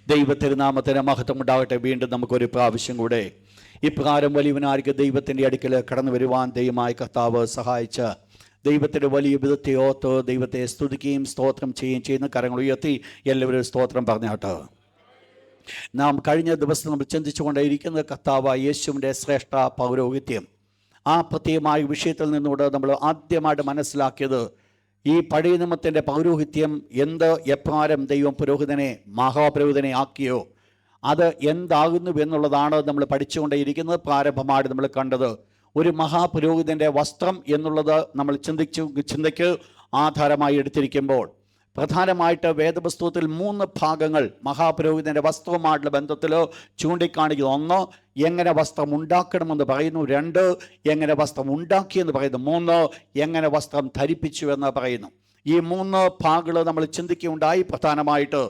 ദൈവത്തിരുനാമത്തിന് മഹത്വം ഉണ്ടാകട്ടെ. വീണ്ടും നമുക്കൊരു പ്രാവശ്യം കൂടെ ഇപ്രകാരം വലിയവനായിരിക്കും ദൈവത്തിൻ്റെ അടുക്കൽ കടന്നു വരുവാൻ ദൈവമായ കർത്താവ് സഹായിച്ച ദൈവത്തിൻ്റെ വലിയ വിധത്തെ ഓർത്ത് ദൈവത്തെ സ്തുതിക്കുകയും സ്തോത്രം ചെയ്യുകയും ചെയ്യുന്ന കരങ്ങൾ ഉയർത്തി എല്ലാവരും സ്തോത്രം പറഞ്ഞാട്ട്. നാം കഴിഞ്ഞ ദിവസം നമ്മൾ ചിന്തിച്ചുകൊണ്ടേയിരിക്കുന്ന കർത്താവ് യേശുവിൻ്റെ ശ്രേഷ്ഠ പൗരോഹിത്യം. ആ പ്രത്യേകമായ വിഷയത്തിൽ നിന്നുകൊണ്ട് നമ്മൾ ആദ്യമായിട്ട് മനസ്സിലാക്കിയത് ഈ പഴയ നിയമത്തിൻ്റെ പൗരോഹിത്യം എപ്രകാരം ദൈവം പുരോഹിതനെ മഹാപുരോഹിതനെ ആക്കിയോ അത് എന്താകുന്നു എന്നുള്ളതാണ് നമ്മൾ പഠിച്ചുകൊണ്ടേയിരിക്കുന്നത്. പ്രാരംഭമായിട്ട് നമ്മൾ കണ്ടത് ഒരു മഹാപുരോഹിതൻ്റെ വസ്ത്രം എന്നുള്ളത് നമ്മൾ ചിന്തയ്ക്ക് ആധാരമായി എടുത്തിരിക്കുമ്പോൾ പ്രധാനമായിട്ട് വേദപുസ്തകത്തിൽ 3 ഭാഗങ്ങൾ മഹാപുരോഹിതൻ്റെ വസ്ത്രവുമായിട്ടുള്ള ബന്ധത്തിൽ ചൂണ്ടിക്കാണിക്കുന്നു. 1, എങ്ങനെ വസ്ത്രം ഉണ്ടാക്കണമെന്ന് പറയുന്നു. 2, എങ്ങനെ വസ്ത്രം ഉണ്ടാക്കിയെന്ന് പറയുന്നു. 3, എങ്ങനെ വസ്ത്രം ധരിപ്പിച്ചു എന്ന് പറയുന്നു. ഈ 3 ഭാഗങ്ങൾ നമ്മൾ ചിന്തിക്കുകയുണ്ടായി. പ്രധാനമായിട്ട്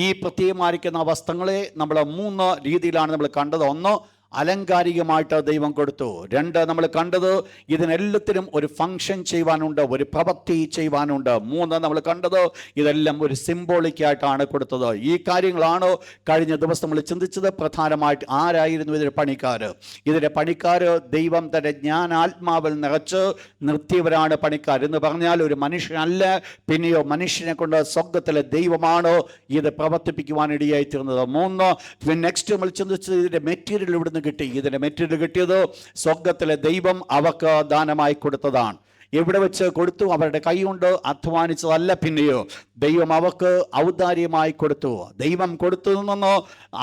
ഈ പ്രത്യേകമായിരിക്കുന്ന വസ്ത്രങ്ങളെ നമ്മൾ 3 രീതിയിലാണ് നമ്മൾ കണ്ടത്. 1, അലങ്കാരികമായിട്ട് ദൈവം കൊടുത്തു. 2, നമ്മൾ കണ്ടത് ഇതിനെല്ലാത്തിനും ഒരു ഫങ്ഷൻ ചെയ്യുവാനുണ്ട്, ഒരു പ്രവൃത്തി ചെയ്യുവാനുണ്ട്. 3, നമ്മൾ കണ്ടത് ഇതെല്ലാം ഒരു സിംബോളിക്കായിട്ടാണ് കൊടുത്തത്. ഈ കാര്യങ്ങളാണ് കഴിഞ്ഞ ദിവസം നമ്മൾ ചിന്തിച്ചത്. പ്രധാനമായിട്ട് ആരായിരുന്നു ഇതിൻ്റെ പണിക്കാർ? ഇതിൻ്റെ പണിക്കാർ ദൈവം തൻ്റെ ജ്ഞാനാത്മാവിൽ നിറച്ച് നിർത്തിയവരാണ് പണിക്കാർ. എന്ന് പറഞ്ഞാൽ ഒരു മനുഷ്യനല്ല, പിന്നെയോ മനുഷ്യനെ കൊണ്ട് സ്വർഗ്ഗത്തിലെ ദൈവമാണ് ഇത് പ്രവർത്തിപ്പിക്കുവാനിടയായി തീർന്നത്. 3, നെക്സ്റ്റ് നമ്മൾ ചിന്തിച്ചത് ഇതിൻ്റെ മെറ്റീരിയൽ ഇവിടുന്ന് കിട്ടി. ഇതിന്റെ മെറ്റീരിയൽ കിട്ടിയത് സ്വർഗ്ഗത്തിലെ ദൈവം അവർക്ക് ദാനമായി കൊടുത്തതാണ്. എവിടെ വെച്ച് കൊടുത്തു? അവരുടെ കൈ കൊണ്ട് അധ്വാനിച്ചതല്ല, പിന്നെയോ ദൈവം അവർക്ക് ഔദാര്യമായി കൊടുത്തു. ദൈവം കൊടുത്തു നിന്നോ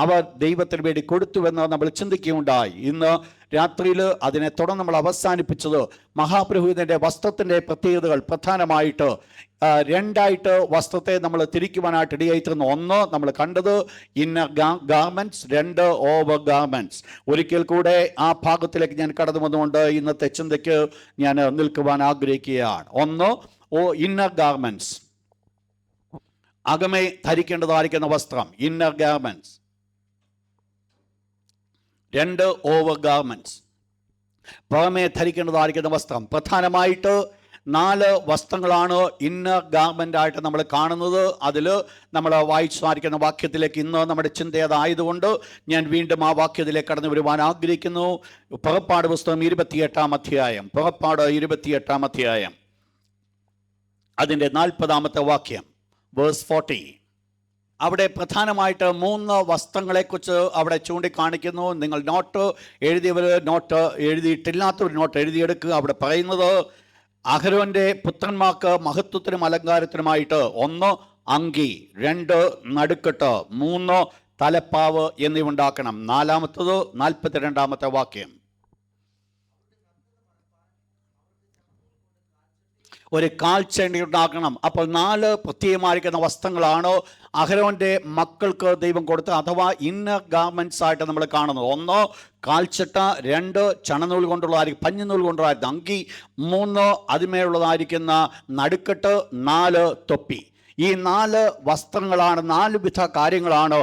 അവർ ദൈവത്തിന് വേണ്ടി കൊടുത്തുവെന്ന് നമ്മൾ ചിന്തിക്കുകയുണ്ടായി. ഇന്ന് രാത്രിയിൽ അതിനെ തുടർന്ന് നമ്മൾ അവസാനിപ്പിച്ചത് മഹാപുരോഹിതൻ്റെ വസ്ത്രത്തിൻ്റെ പ്രത്യേകതകൾ. പ്രധാനമായിട്ട് 2 വസ്ത്രത്തെ നമ്മൾ തിരിക്കുവാനായിട്ട് ഇടയായിത്തീർന്നു. 1, നമ്മൾ കണ്ടത് ഇന്നർ ഗാർമെൻറ്റ്സ്, 2, ഓവർ ഗാർമെൻറ്റ്സ്. ഒരിക്കൽ കൂടെ ആ ഭാഗത്തിലേക്ക് ഞാൻ കടന്നു വന്നുകൊണ്ട് ഇന്നത്തെ ചിന്തയ്ക്ക് ഞാൻ നിൽക്കുവാൻ ആഗ്രഹിക്കുകയാണ്. 1, ഇന്നർ ഗാർമെൻറ്റ്സ്, അകമേ ധരിക്കേണ്ടതായിരിക്കുന്ന വസ്ത്രം, ഇന്നർ ഗാർമെൻറ്റ്സ്. 2, ഓവർ ഗാർമെൻറ്റ്സ്, പുറമേ ധരിക്കേണ്ടതായിരിക്കുന്ന വസ്ത്രം. പ്രധാനമായിട്ട് 4 വസ്ത്രങ്ങളാണ് ഇന്നർ ഗാർമെൻ്റ് ആയിട്ട് നമ്മൾ കാണുന്നത്. അതിൽ നമ്മൾ വായിച്ചായിരിക്കുന്ന വാക്യത്തിലേക്ക് ഇന്ന് നമ്മുടെ ചിന്തയതായതുകൊണ്ട് ഞാൻ വീണ്ടും ആ വാക്യത്തിലേക്ക് കടന്നു വരുവാൻ ആഗ്രഹിക്കുന്നു. പുറപ്പാട് പുസ്തകം 28-ാം അധ്യായം, പുറപ്പാട് 28-ാം അധ്യായം, അതിൻ്റെ 40-ാമത്തെ വാക്യം, വേഴ്സ് 40. അവിടെ പ്രധാനമായിട്ട് 3 വസ്ത്രങ്ങളെക്കുറിച്ച് അവിടെ ചൂണ്ടിക്കാണിക്കുന്നു. നിങ്ങൾ നോട്ട് എഴുതിയവർ നോട്ട് എഴുതിയിട്ടില്ലാത്തവർ നോട്ട് എഴുതിയെടുക്കുക. അവിടെ പറയുന്നത് അഹരോന്റെ പുത്രന്മാർക്ക് മഹത്വത്തിനും അലങ്കാരത്തിനുമായിട്ട് 1, അങ്കി, 2, നടുക്കെട്ട്, 3, തലപ്പാവ് എന്നിവ ഉണ്ടാക്കണം. 4-ാമത്തത് 42-ാമത്തെ വാക്യം. ഒരു കാൽച്ചെണ്ടി ഉണ്ടാക്കണം. അപ്പോൾ 4 പ്രത്യേകമായിരിക്കുന്ന വസ്ത്രങ്ങളാണ് അഹരോന്റെ മക്കൾക്ക് ദൈവം കൊടുത്ത, അഥവാ ഇന്നർ ഗാർമെൻറ്റ്സ് ആയിട്ട് നമ്മൾ കാണുന്നത്. 1, കാൽച്ചട്ട, 2, ചണനൂൽ കൊണ്ടുള്ളതായിരിക്കും, പഞ്ഞിനൂൽ കൊണ്ടുള്ളതായിരിക്കും അങ്കി, 3, അതിന്മേലുള്ളതായിരിക്കുന്ന നടുക്കെട്ട്, 4, തൊപ്പി. ഈ 4 വസ്ത്രങ്ങളാണ്, 4 വിധ കാര്യങ്ങളാണ്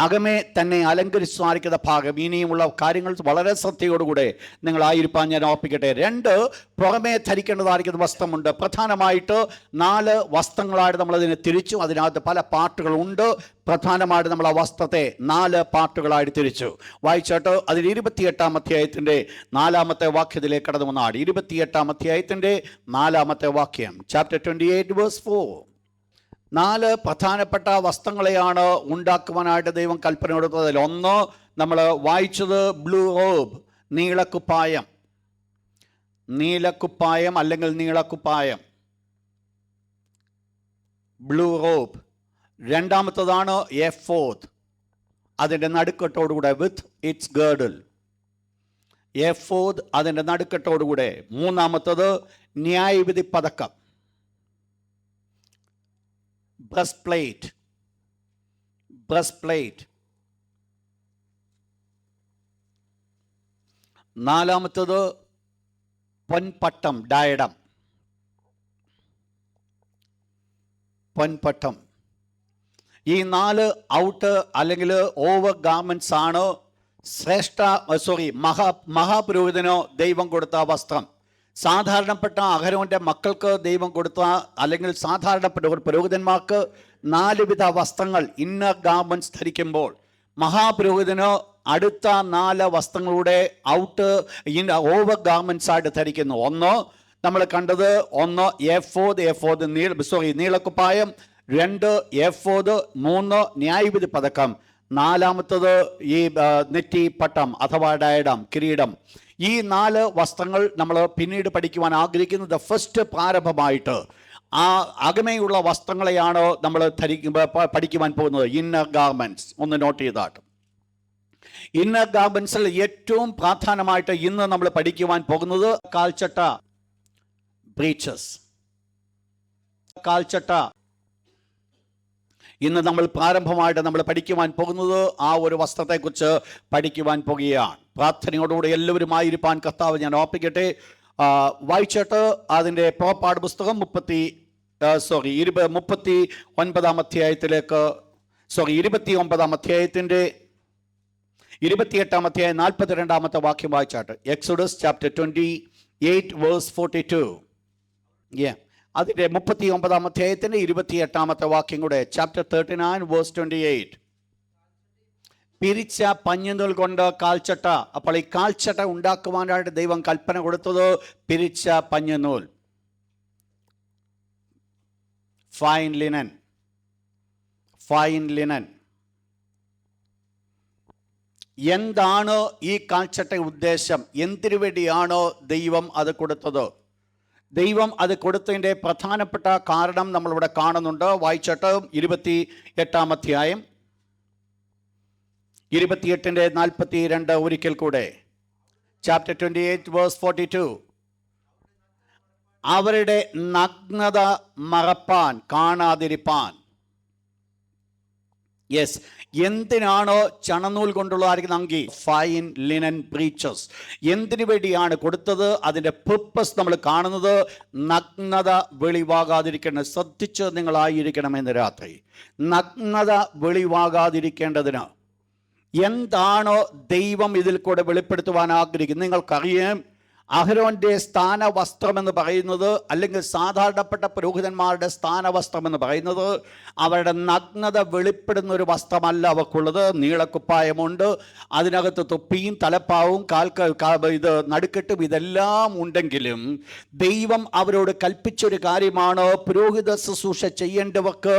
അകമേ തന്നെ അലങ്കരിച്ചായിരിക്കുന്ന ഭാഗം. ഇനിയുമുള്ള കാര്യങ്ങൾ വളരെ ശ്രദ്ധയോടുകൂടെ നിങ്ങളായിരിക്കാൻ ഞാൻ ഓർപ്പിക്കട്ടെ. 2, പുറമേ ധരിക്കേണ്ടതായിരിക്കുന്ന വസ്ത്രമുണ്ട്. പ്രധാനമായിട്ട് 4 വസ്ത്രങ്ങളായിട്ട് നമ്മളതിനെ തിരിച്ചു. അതിനകത്ത് പല പാർട്ടുകളുണ്ട്. പ്രധാനമായിട്ട് നമ്മൾ ആ വസ്ത്രത്തെ 4 പാർട്ടുകളായിട്ട് തിരിച്ചു. വായിച്ചാട്ട് അതിൽ 28-ാം അധ്യായത്തിൻ്റെ 4-ാമത്തെ വാക്യത്തിലേക്ക് കടന്നു വന്നാണ്. 28-ാം അധ്യായത്തിൻ്റെ 4-ാമത്തെ വാക്യം, ചാപ്റ്റർ 28, വേഴ്സ് 4. 4 പ്രധാനപ്പെട്ട വസ്ത്രങ്ങളെയാണ് ഉണ്ടാക്കുവാനായിട്ട് ദൈവം കൽപ്പന കൊടുത്തതിൽ 1 നമ്മൾ വായിച്ചത് ബ്ലൂ റോബ്, നീലക്കുപ്പായം, അല്ലെങ്കിൽ നീളക്കുപ്പായം, ബ്ലൂ റോബ്. 2-ാമത്തതാണ് എഫോദ്, അതിൻ്റെ നടുക്കെട്ടോടുകൂടെ വിത്ത് ഇറ്റ്സ് ഗേർഡിൽ, എഫോദ് അതിൻ്റെ നടുക്കെട്ടോടുകൂടെ. 3-ാമത്തത് ന്യായവിധി പതക്കം, breastplate. 4-ാമത്തത് പൊൻപട്ടം, ഡയഡം, പൊൻപട്ടം. ഈ 4 ഔട്ട് അല്ലെങ്കിൽ ഓവർ ഗാർമെൻറ്റ്സ് ആണ് മഹാപുരോഹിതനോ ദൈവം കൊടുത്ത വസ്ത്രം. സാധാരണപ്പെട്ട അഹരോന്റെ മക്കൾക്ക് ദൈവം കൊടുത്ത, അല്ലെങ്കിൽ സാധാരണപ്പെട്ട ഒരു പുരോഹിതന്മാർക്ക് 4 വിധ വസ്ത്രങ്ങൾ, ഇന്നർ ഗാർമെന്റ്സ് ധരിക്കുമ്പോൾ മഹാപുരോഹിതന് അടുത്ത 4 വസ്ത്രങ്ങളുടെ ഓവർ ഗാർമെന്റ്സ് ആയിട്ട് ധരിക്കുന്നു. ഒന്ന് നമ്മൾ കണ്ടത്, എഫോദ് നീളക്കുപ്പായം, 2 എഫോദ്, 3 ന്യായവിധി പതക്കം, 4-മത്തത് ഈ നെറ്റി പട്ടം അഥവാ ഡയഡം, കിരീടം. ഈ 4 വസ്ത്രങ്ങൾ നമ്മൾ പിന്നീട് പഠിക്കുവാൻ ആഗ്രഹിക്കുന്നത്. ഫസ്റ്റ് പ്രാരംഭമായിട്ട് ആ അകമയുള്ള വസ്ത്രങ്ങളെയാണ് നമ്മൾ പഠിക്കുവാൻ പോകുന്നത്, ഇന്നർ ഗാർമെന്റ്സ്. ഒന്ന് നോട്ട് ചെയ്താട്ട്. ഇന്നർ ഗാർമെന്റ്സിൽ ഏറ്റവും പ്രാധാന്യമായിട്ട് ഇന്ന് നമ്മൾ പഠിക്കുവാൻ പോകുന്നത് കാൽച്ചട്ട, ബ്രീച്ചസ്. കാൽച്ചട്ട ഇന്ന് നമ്മൾ പ്രാരംഭമായിട്ട് നമ്മൾ പഠിക്കുവാൻ പോകുന്നത് ആ ഒരു വസ്ത്രത്തെക്കുറിച്ച് പഠിക്കുവാൻ പോകുകയാണ്. പ്രാർത്ഥനയോടുകൂടി എല്ലാവരുമായിരിക്കാൻ കർത്താവ് ഞാൻ ഓർപ്പിക്കട്ടെ. വായിച്ചിട്ട് അതിൻ്റെ പുറപ്പാട് പുസ്തകം 29-ാം അധ്യായത്തിലേക്ക് 29-ാം അധ്യായത്തിൻ്റെ 28-ാം അധ്യായം 42-ാമത്തെ വാക്യം വായിച്ചാട്ട്. Exodus chapter 28 verse 42. അതിൻ്റെ 39-ാം അധ്യായത്തിൻ്റെ 28-ാമത്തെ വാക്യം കൂടെ, ചാപ്റ്റർ 39 വേഴ്സ് 28. പിരിച്ച പഞ്ഞിനൂൽ കൊണ്ട് കാൽച്ചട്ട. അപ്പോൾ ഈ കാൽച്ചട്ട ഉണ്ടാക്കുവാനായിട്ട് ദൈവം കൽപ്പന കൊടുത്തത് പിരിച്ച പഞ്ഞിനൂൽ, ഫൈൻ ലിനൻ. എന്താണ് ഈ കാൽച്ചട്ട ഉദ്ദേശം? എന്തിനു വേണ്ടിയാണോ ദൈവം അത് കൊടുത്തത്? ദൈവം അത് കൊടുത്തതിൻ്റെ പ്രധാനപ്പെട്ട കാരണം നമ്മളിവിടെ കാണുന്നുണ്ട്. വായിച്ചിട്ട് 28-ാം അധ്യായം 28-42 ഒരിക്കൽ കൂടെ. Chapter 28 verse 42. അവരുടെ നഗ്നത മറപ്പാൻ, കാണാതിരിപ്പാൻ. യെസ്, എന്തിനാണോ ചണനൂൽ കൊണ്ടുള്ളതായിരിക്കുന്ന അങ്കി, ഫൈൻ ലിനൻ ബ്രീച്ചസ്, എന്തിനു വേണ്ടിയാണ് കൊടുത്തത്? അതിൻ്റെ പർപ്പസ് നമ്മൾ കാണുന്നത് നഗ്നത വെളിവാകാതിരിക്കണം. ശ്രദ്ധിച്ച് നിങ്ങളായിരിക്കണം ഇന്ന് രാത്രി. നഗ്നത വെളിവാകാതിരിക്കേണ്ടതിന് എന്താണോ ദൈവം ഇതിൽ കൂടെ വെളിപ്പെടുത്തുവാൻ ആഗ്രഹിക്കുന്നത്? നിങ്ങൾക്കറിയാം, അഹരോന്റെ സ്ഥാനവസ്ത്രം എന്ന് പറയുന്നത്, അല്ലെങ്കിൽ സാധാരണപ്പെട്ട പുരോഹിതന്മാരുടെ സ്ഥാനവസ്ത്രം എന്ന് പറയുന്നത്, അവരുടെ നഗ്നത വെളിപ്പെടുന്ന ഒരു വസ്ത്രമല്ല അവർക്കുള്ളത്. നീളക്കുപ്പായമുണ്ട്, അതിനകത്ത് തൊപ്പിയും തലപ്പാവും ഇത് നടുക്കെട്ടും ഇതെല്ലാം ഉണ്ടെങ്കിലും ദൈവം അവരോട് കൽപ്പിച്ചൊരു കാര്യമാണ്, പുരോഹിത ശുശ്രൂഷ ചെയ്യേണ്ടവർക്ക്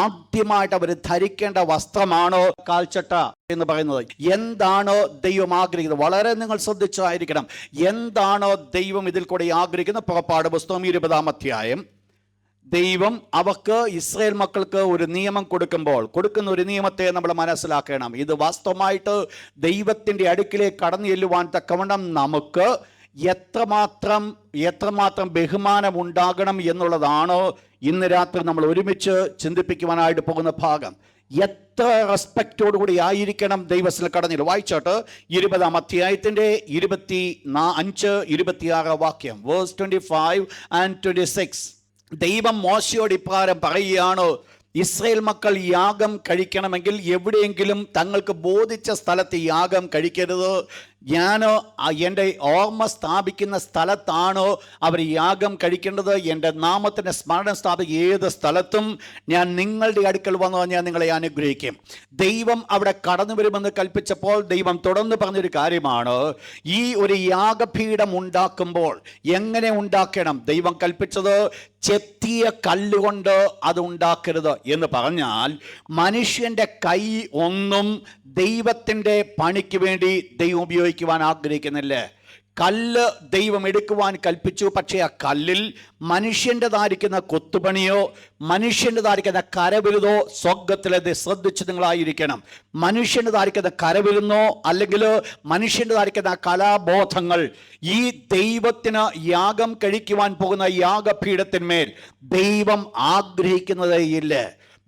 ആദ്യമായിട്ട് അവർ ധരിക്കേണ്ട വസ്ത്രമാണ് കാൽച്ചട്ട എന്ന് പറയുന്നത്. എന്താണോ ദൈവം ആഗ്രഹിക്കുന്നത്? വളരെ നിങ്ങൾ ശ്രദ്ധിച്ചായിരിക്കണം. എന്താണോ ദൈവം ഇതിൽ കൂടെ ആഗ്രഹിക്കുന്നത്? പുറപ്പാട് പുസ്തകം 20-ാം അധ്യായം. ദൈവം അവർക്ക്, ഇസ്രായേൽ മക്കൾക്ക് ഒരു നിയമം കൊടുക്കുന്ന ഒരു നിയമത്തെ നമ്മൾ മനസ്സിലാക്കണം. ഇത് വാസ്തവമായിട്ട് ദൈവത്തിൻ്റെ അടുക്കിലേക്ക് കടന്നു ചെല്ലുവാൻ തക്കവണ്ണം നമുക്ക് എത്രമാത്രം ബഹുമാനം ഉണ്ടാകണം എന്നുള്ളതാണ് ഇന്ന് രാത്രി നമ്മൾ ഒരുമിച്ച് ചിന്തിപ്പിക്കുവാനായിട്ട് പോകുന്ന ഭാഗം. എത്ര റെസ്പെക്റ്റോടുകൂടി ആയിരിക്കണം ദൈവത്തിൽ കടന്നിൽ. വായിച്ചോട്ട് 20-ാം അധ്യായത്തിൻ്റെ 25-26 വാക്യം, വേഴ്സ് 25 and 26. ദൈവം മോശയോട് ഇപ്രകാരം പറയുകയാണ്, ഇസ്രായേൽ മക്കൾ യാഗം കഴിക്കണമെങ്കിൽ എവിടെയെങ്കിലും തങ്ങൾക്ക് ബോധിച്ച സ്ഥലത്ത് യാഗം കഴിക്കരുത്. ഞാൻ എൻ്റെ ഓർമ്മ സ്ഥാപിക്കുന്ന സ്ഥലത്താണ് അവർ യാഗം കഴിക്കേണ്ടത്. എൻ്റെ നാമത്തിൻ്റെ സ്മരണ സ്ഥാപിക്കുക ഏത് സ്ഥലത്തും ഞാൻ നിങ്ങളുടെ അടുക്കൽ വന്ന് ഞാൻ നിങ്ങളെ അനുഗ്രഹിക്കും. ദൈവം അവിടെ കടന്നു വരുമെന്ന് കൽപ്പിച്ചപ്പോൾ ദൈവം തുടർന്ന് പറഞ്ഞൊരു കാര്യമാണ്, ഈ ഒരു യാഗപീഠം ഉണ്ടാക്കുമ്പോൾ എങ്ങനെ ഉണ്ടാക്കണം? ദൈവം കൽപ്പിച്ചത് ചെത്തിയ കല്ലുകൊണ്ട് അത് ഉണ്ടാക്കരുത് എന്ന് പറഞ്ഞാൽ, മനുഷ്യൻ്റെ കൈ ഒന്നും ദൈവത്തിൻ്റെ പണിക്ക് വേണ്ടി ദൈവം ഉപയോഗിക്കുവാൻ ആഗ്രഹിക്കുന്നില്ല. കല്ല് ദൈവം എടുക്കുവാൻ കൽപ്പിച്ചു, പക്ഷേ ആ കല്ലിൽ മനുഷ്യൻ്റെതായിരിക്കുന്ന കൊത്തുപണിയോ മനുഷ്യൻ്റെതായിരിക്കുന്ന കരവിരുതോ സ്വർഗത്തിലത് ശ്രദ്ധിച്ച് നിങ്ങളായിരിക്കണം. മനുഷ്യൻ്റെതായിരിക്കുന്ന കരവിരുന്നോ അല്ലെങ്കിൽ മനുഷ്യൻ്റെതായിരിക്കുന്ന കലാബോധങ്ങൾ ഈ ദൈവത്തിന് യാഗം കഴിക്കുവാൻ പോകുന്ന യാഗപീഠത്തിന്മേൽ ദൈവം ആഗ്രഹിക്കുന്നതേ ഇല്ല.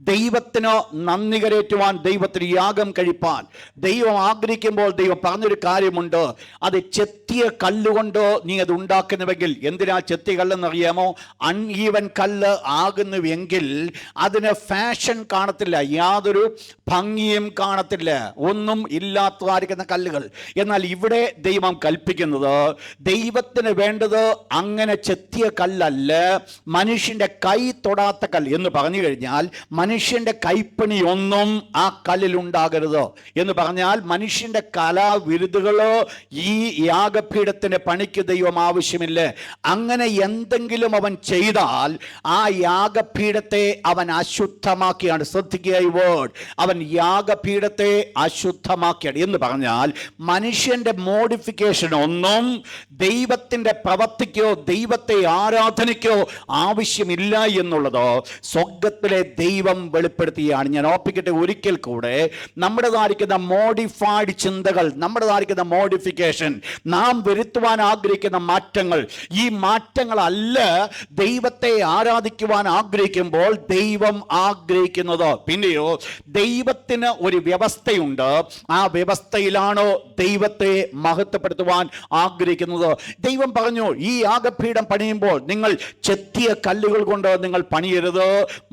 ദൈവത്തിന് നന്ദി കരേറ്റുവാൻ, ദൈവത്തിന് യാഗം കഴിപ്പാൻ ദൈവം ആഗ്രഹിക്കുമ്പോൾ ദൈവം പറഞ്ഞൊരു കാര്യമുണ്ട്. അത് ചെത്തിയ കല്ലുകൊണ്ട് നീ അത് ഉണ്ടാക്കുന്നുവെങ്കിൽ, എന്തിനാ ചെത്തിയ കല്ലെന്നറിയാമോ? അൺഈവൻ കല്ല് ആകുന്നുവെങ്കിൽ അതിന് ഫാഷൻ കാണത്തില്ല, യാതൊരു ഭംഗിയും കാണത്തില്ല, ഒന്നും ഇല്ലാത്തതായിരിക്കുന്ന കല്ലുകൾ. എന്നാൽ ഇവിടെ ദൈവം കൽപ്പിക്കുന്നത്, ദൈവത്തിന് വേണ്ടത് അങ്ങനെ ചെത്തിയ കല്ലല്ല, മനുഷ്യന്റെ കൈ തൊടാത്ത കല്ല് എന്ന് പറഞ്ഞു കഴിഞ്ഞാൽ മനുഷ്യന്റെ കൈപ്പണിയൊന്നും ആ കല്ലിൽ ഉണ്ടാകരുത് എന്ന് പറഞ്ഞാൽ മനുഷ്യന്റെ കലാവിരുതുകളോ ഈ യാഗപീഠത്തിന്റെ പണിക്ക് ദൈവം ആവശ്യമില്ല. അങ്ങനെ എന്തെങ്കിലും അവൻ ചെയ്താൽ ആ യാഗപീഠത്തെ അവൻ അശുദ്ധമാക്കിയാണ്. ശ്രദ്ധിക്കുക ഈ വേർഡ്, അവൻ യാഗപീഠത്തെ അശുദ്ധമാക്കിയാണ് എന്ന് പറഞ്ഞാൽ മനുഷ്യന്റെ മോഡിഫിക്കേഷൻ ഒന്നും ദൈവത്തിന്റെ പ്രവൃത്തിക്കോ ദൈവത്തെ ആരാധനയ്ക്കോ ആവശ്യമില്ല എന്നുള്ളത് സ്വർഗ്ഗത്തിലെ ദൈവം വെളിപ്പെടുത്തുകയാണ്. ഞാൻ ഓർപ്പിക്കട്ടെ ഒരിക്കൽ കൂടെ, നമ്മുടേതായിരിക്കുന്ന മോഡിഫൈഡ് ചിന്തകൾ, നമ്മുടേതായിരിക്കുന്ന മോഡിഫിക്കേഷൻ, നാം വരുത്തുവാൻ ആഗ്രഹിക്കുന്ന മാറ്റങ്ങൾ, ഈ മാറ്റങ്ങളല്ല ദൈവത്തെ ആരാധിക്കുവാൻ ആഗ്രഹിക്കുമ്പോൾ ദൈവം ആഗ്രഹിക്കുന്നത്. പിന്നെയോ ദൈവത്തിന് ഒരു വ്യവസ്ഥയുണ്ട്, ആ വ്യവസ്ഥയിലാണോ ദൈവത്തെ മഹത്വപ്പെടുത്തുവാൻ ആഗ്രഹിക്കുന്നത്. ദൈവം പറഞ്ഞു, ഈ യാഗപീഠം പണിയുമ്പോൾ നിങ്ങൾ ചെത്തിയ കല്ലുകൾ കൊണ്ട് നിങ്ങൾ പണിയരുത്,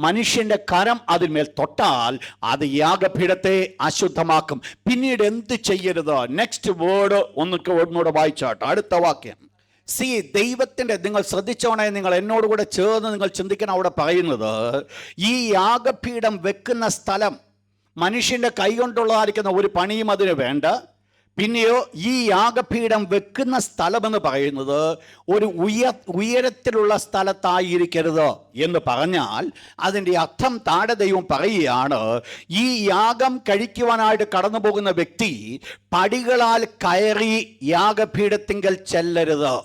മനുഷ്യന്റെ കരം അതിന്മേൽ തൊട്ടാൽ അത് യാഗപീഠത്തെ അശുദ്ധമാക്കും. പിന്നീട് എന്ത് ചെയ്യരുത്? നെക്സ്റ്റ് വേർഡ് ഒന്നുകൂടെ വായിച്ചാട്ടെ, അടുത്ത വാക്യം. ദൈവത്തിന്റെ, നിങ്ങൾ ശ്രദ്ധിച്ചോണേ, നിങ്ങൾ എന്നോടുകൂടെ ചേർന്ന് നിങ്ങൾ ചിന്തിക്കണം. അവിടെ പറയുന്നത്, ഈ യാഗപീഠം വെക്കുന്ന സ്ഥലം മനുഷ്യന്റെ കൈകൊണ്ടുള്ളതായിരിക്കുന്ന ഒരു പണിയും അതിന് വേണ്ട. പിന്നെയോ ഈ യാഗപീഠം വെക്കുന്ന സ്ഥലമെന്ന് പറയുന്നത് ഒരു ഉയരത്തിലുള്ള സ്ഥലത്തായിരിക്കരുത് എന്ന് പറഞ്ഞാൽ അതിൻ്റെ അർത്ഥം താഴെ ദൈവം പറയുകയാണ്, ഈ യാഗം കഴിക്കുവാനായിട്ട് കടന്നു പോകുന്ന വ്യക്തി പടികളാൽ കയറി യാഗപീഠത്തിങ്കൽ ചെല്ലരുത്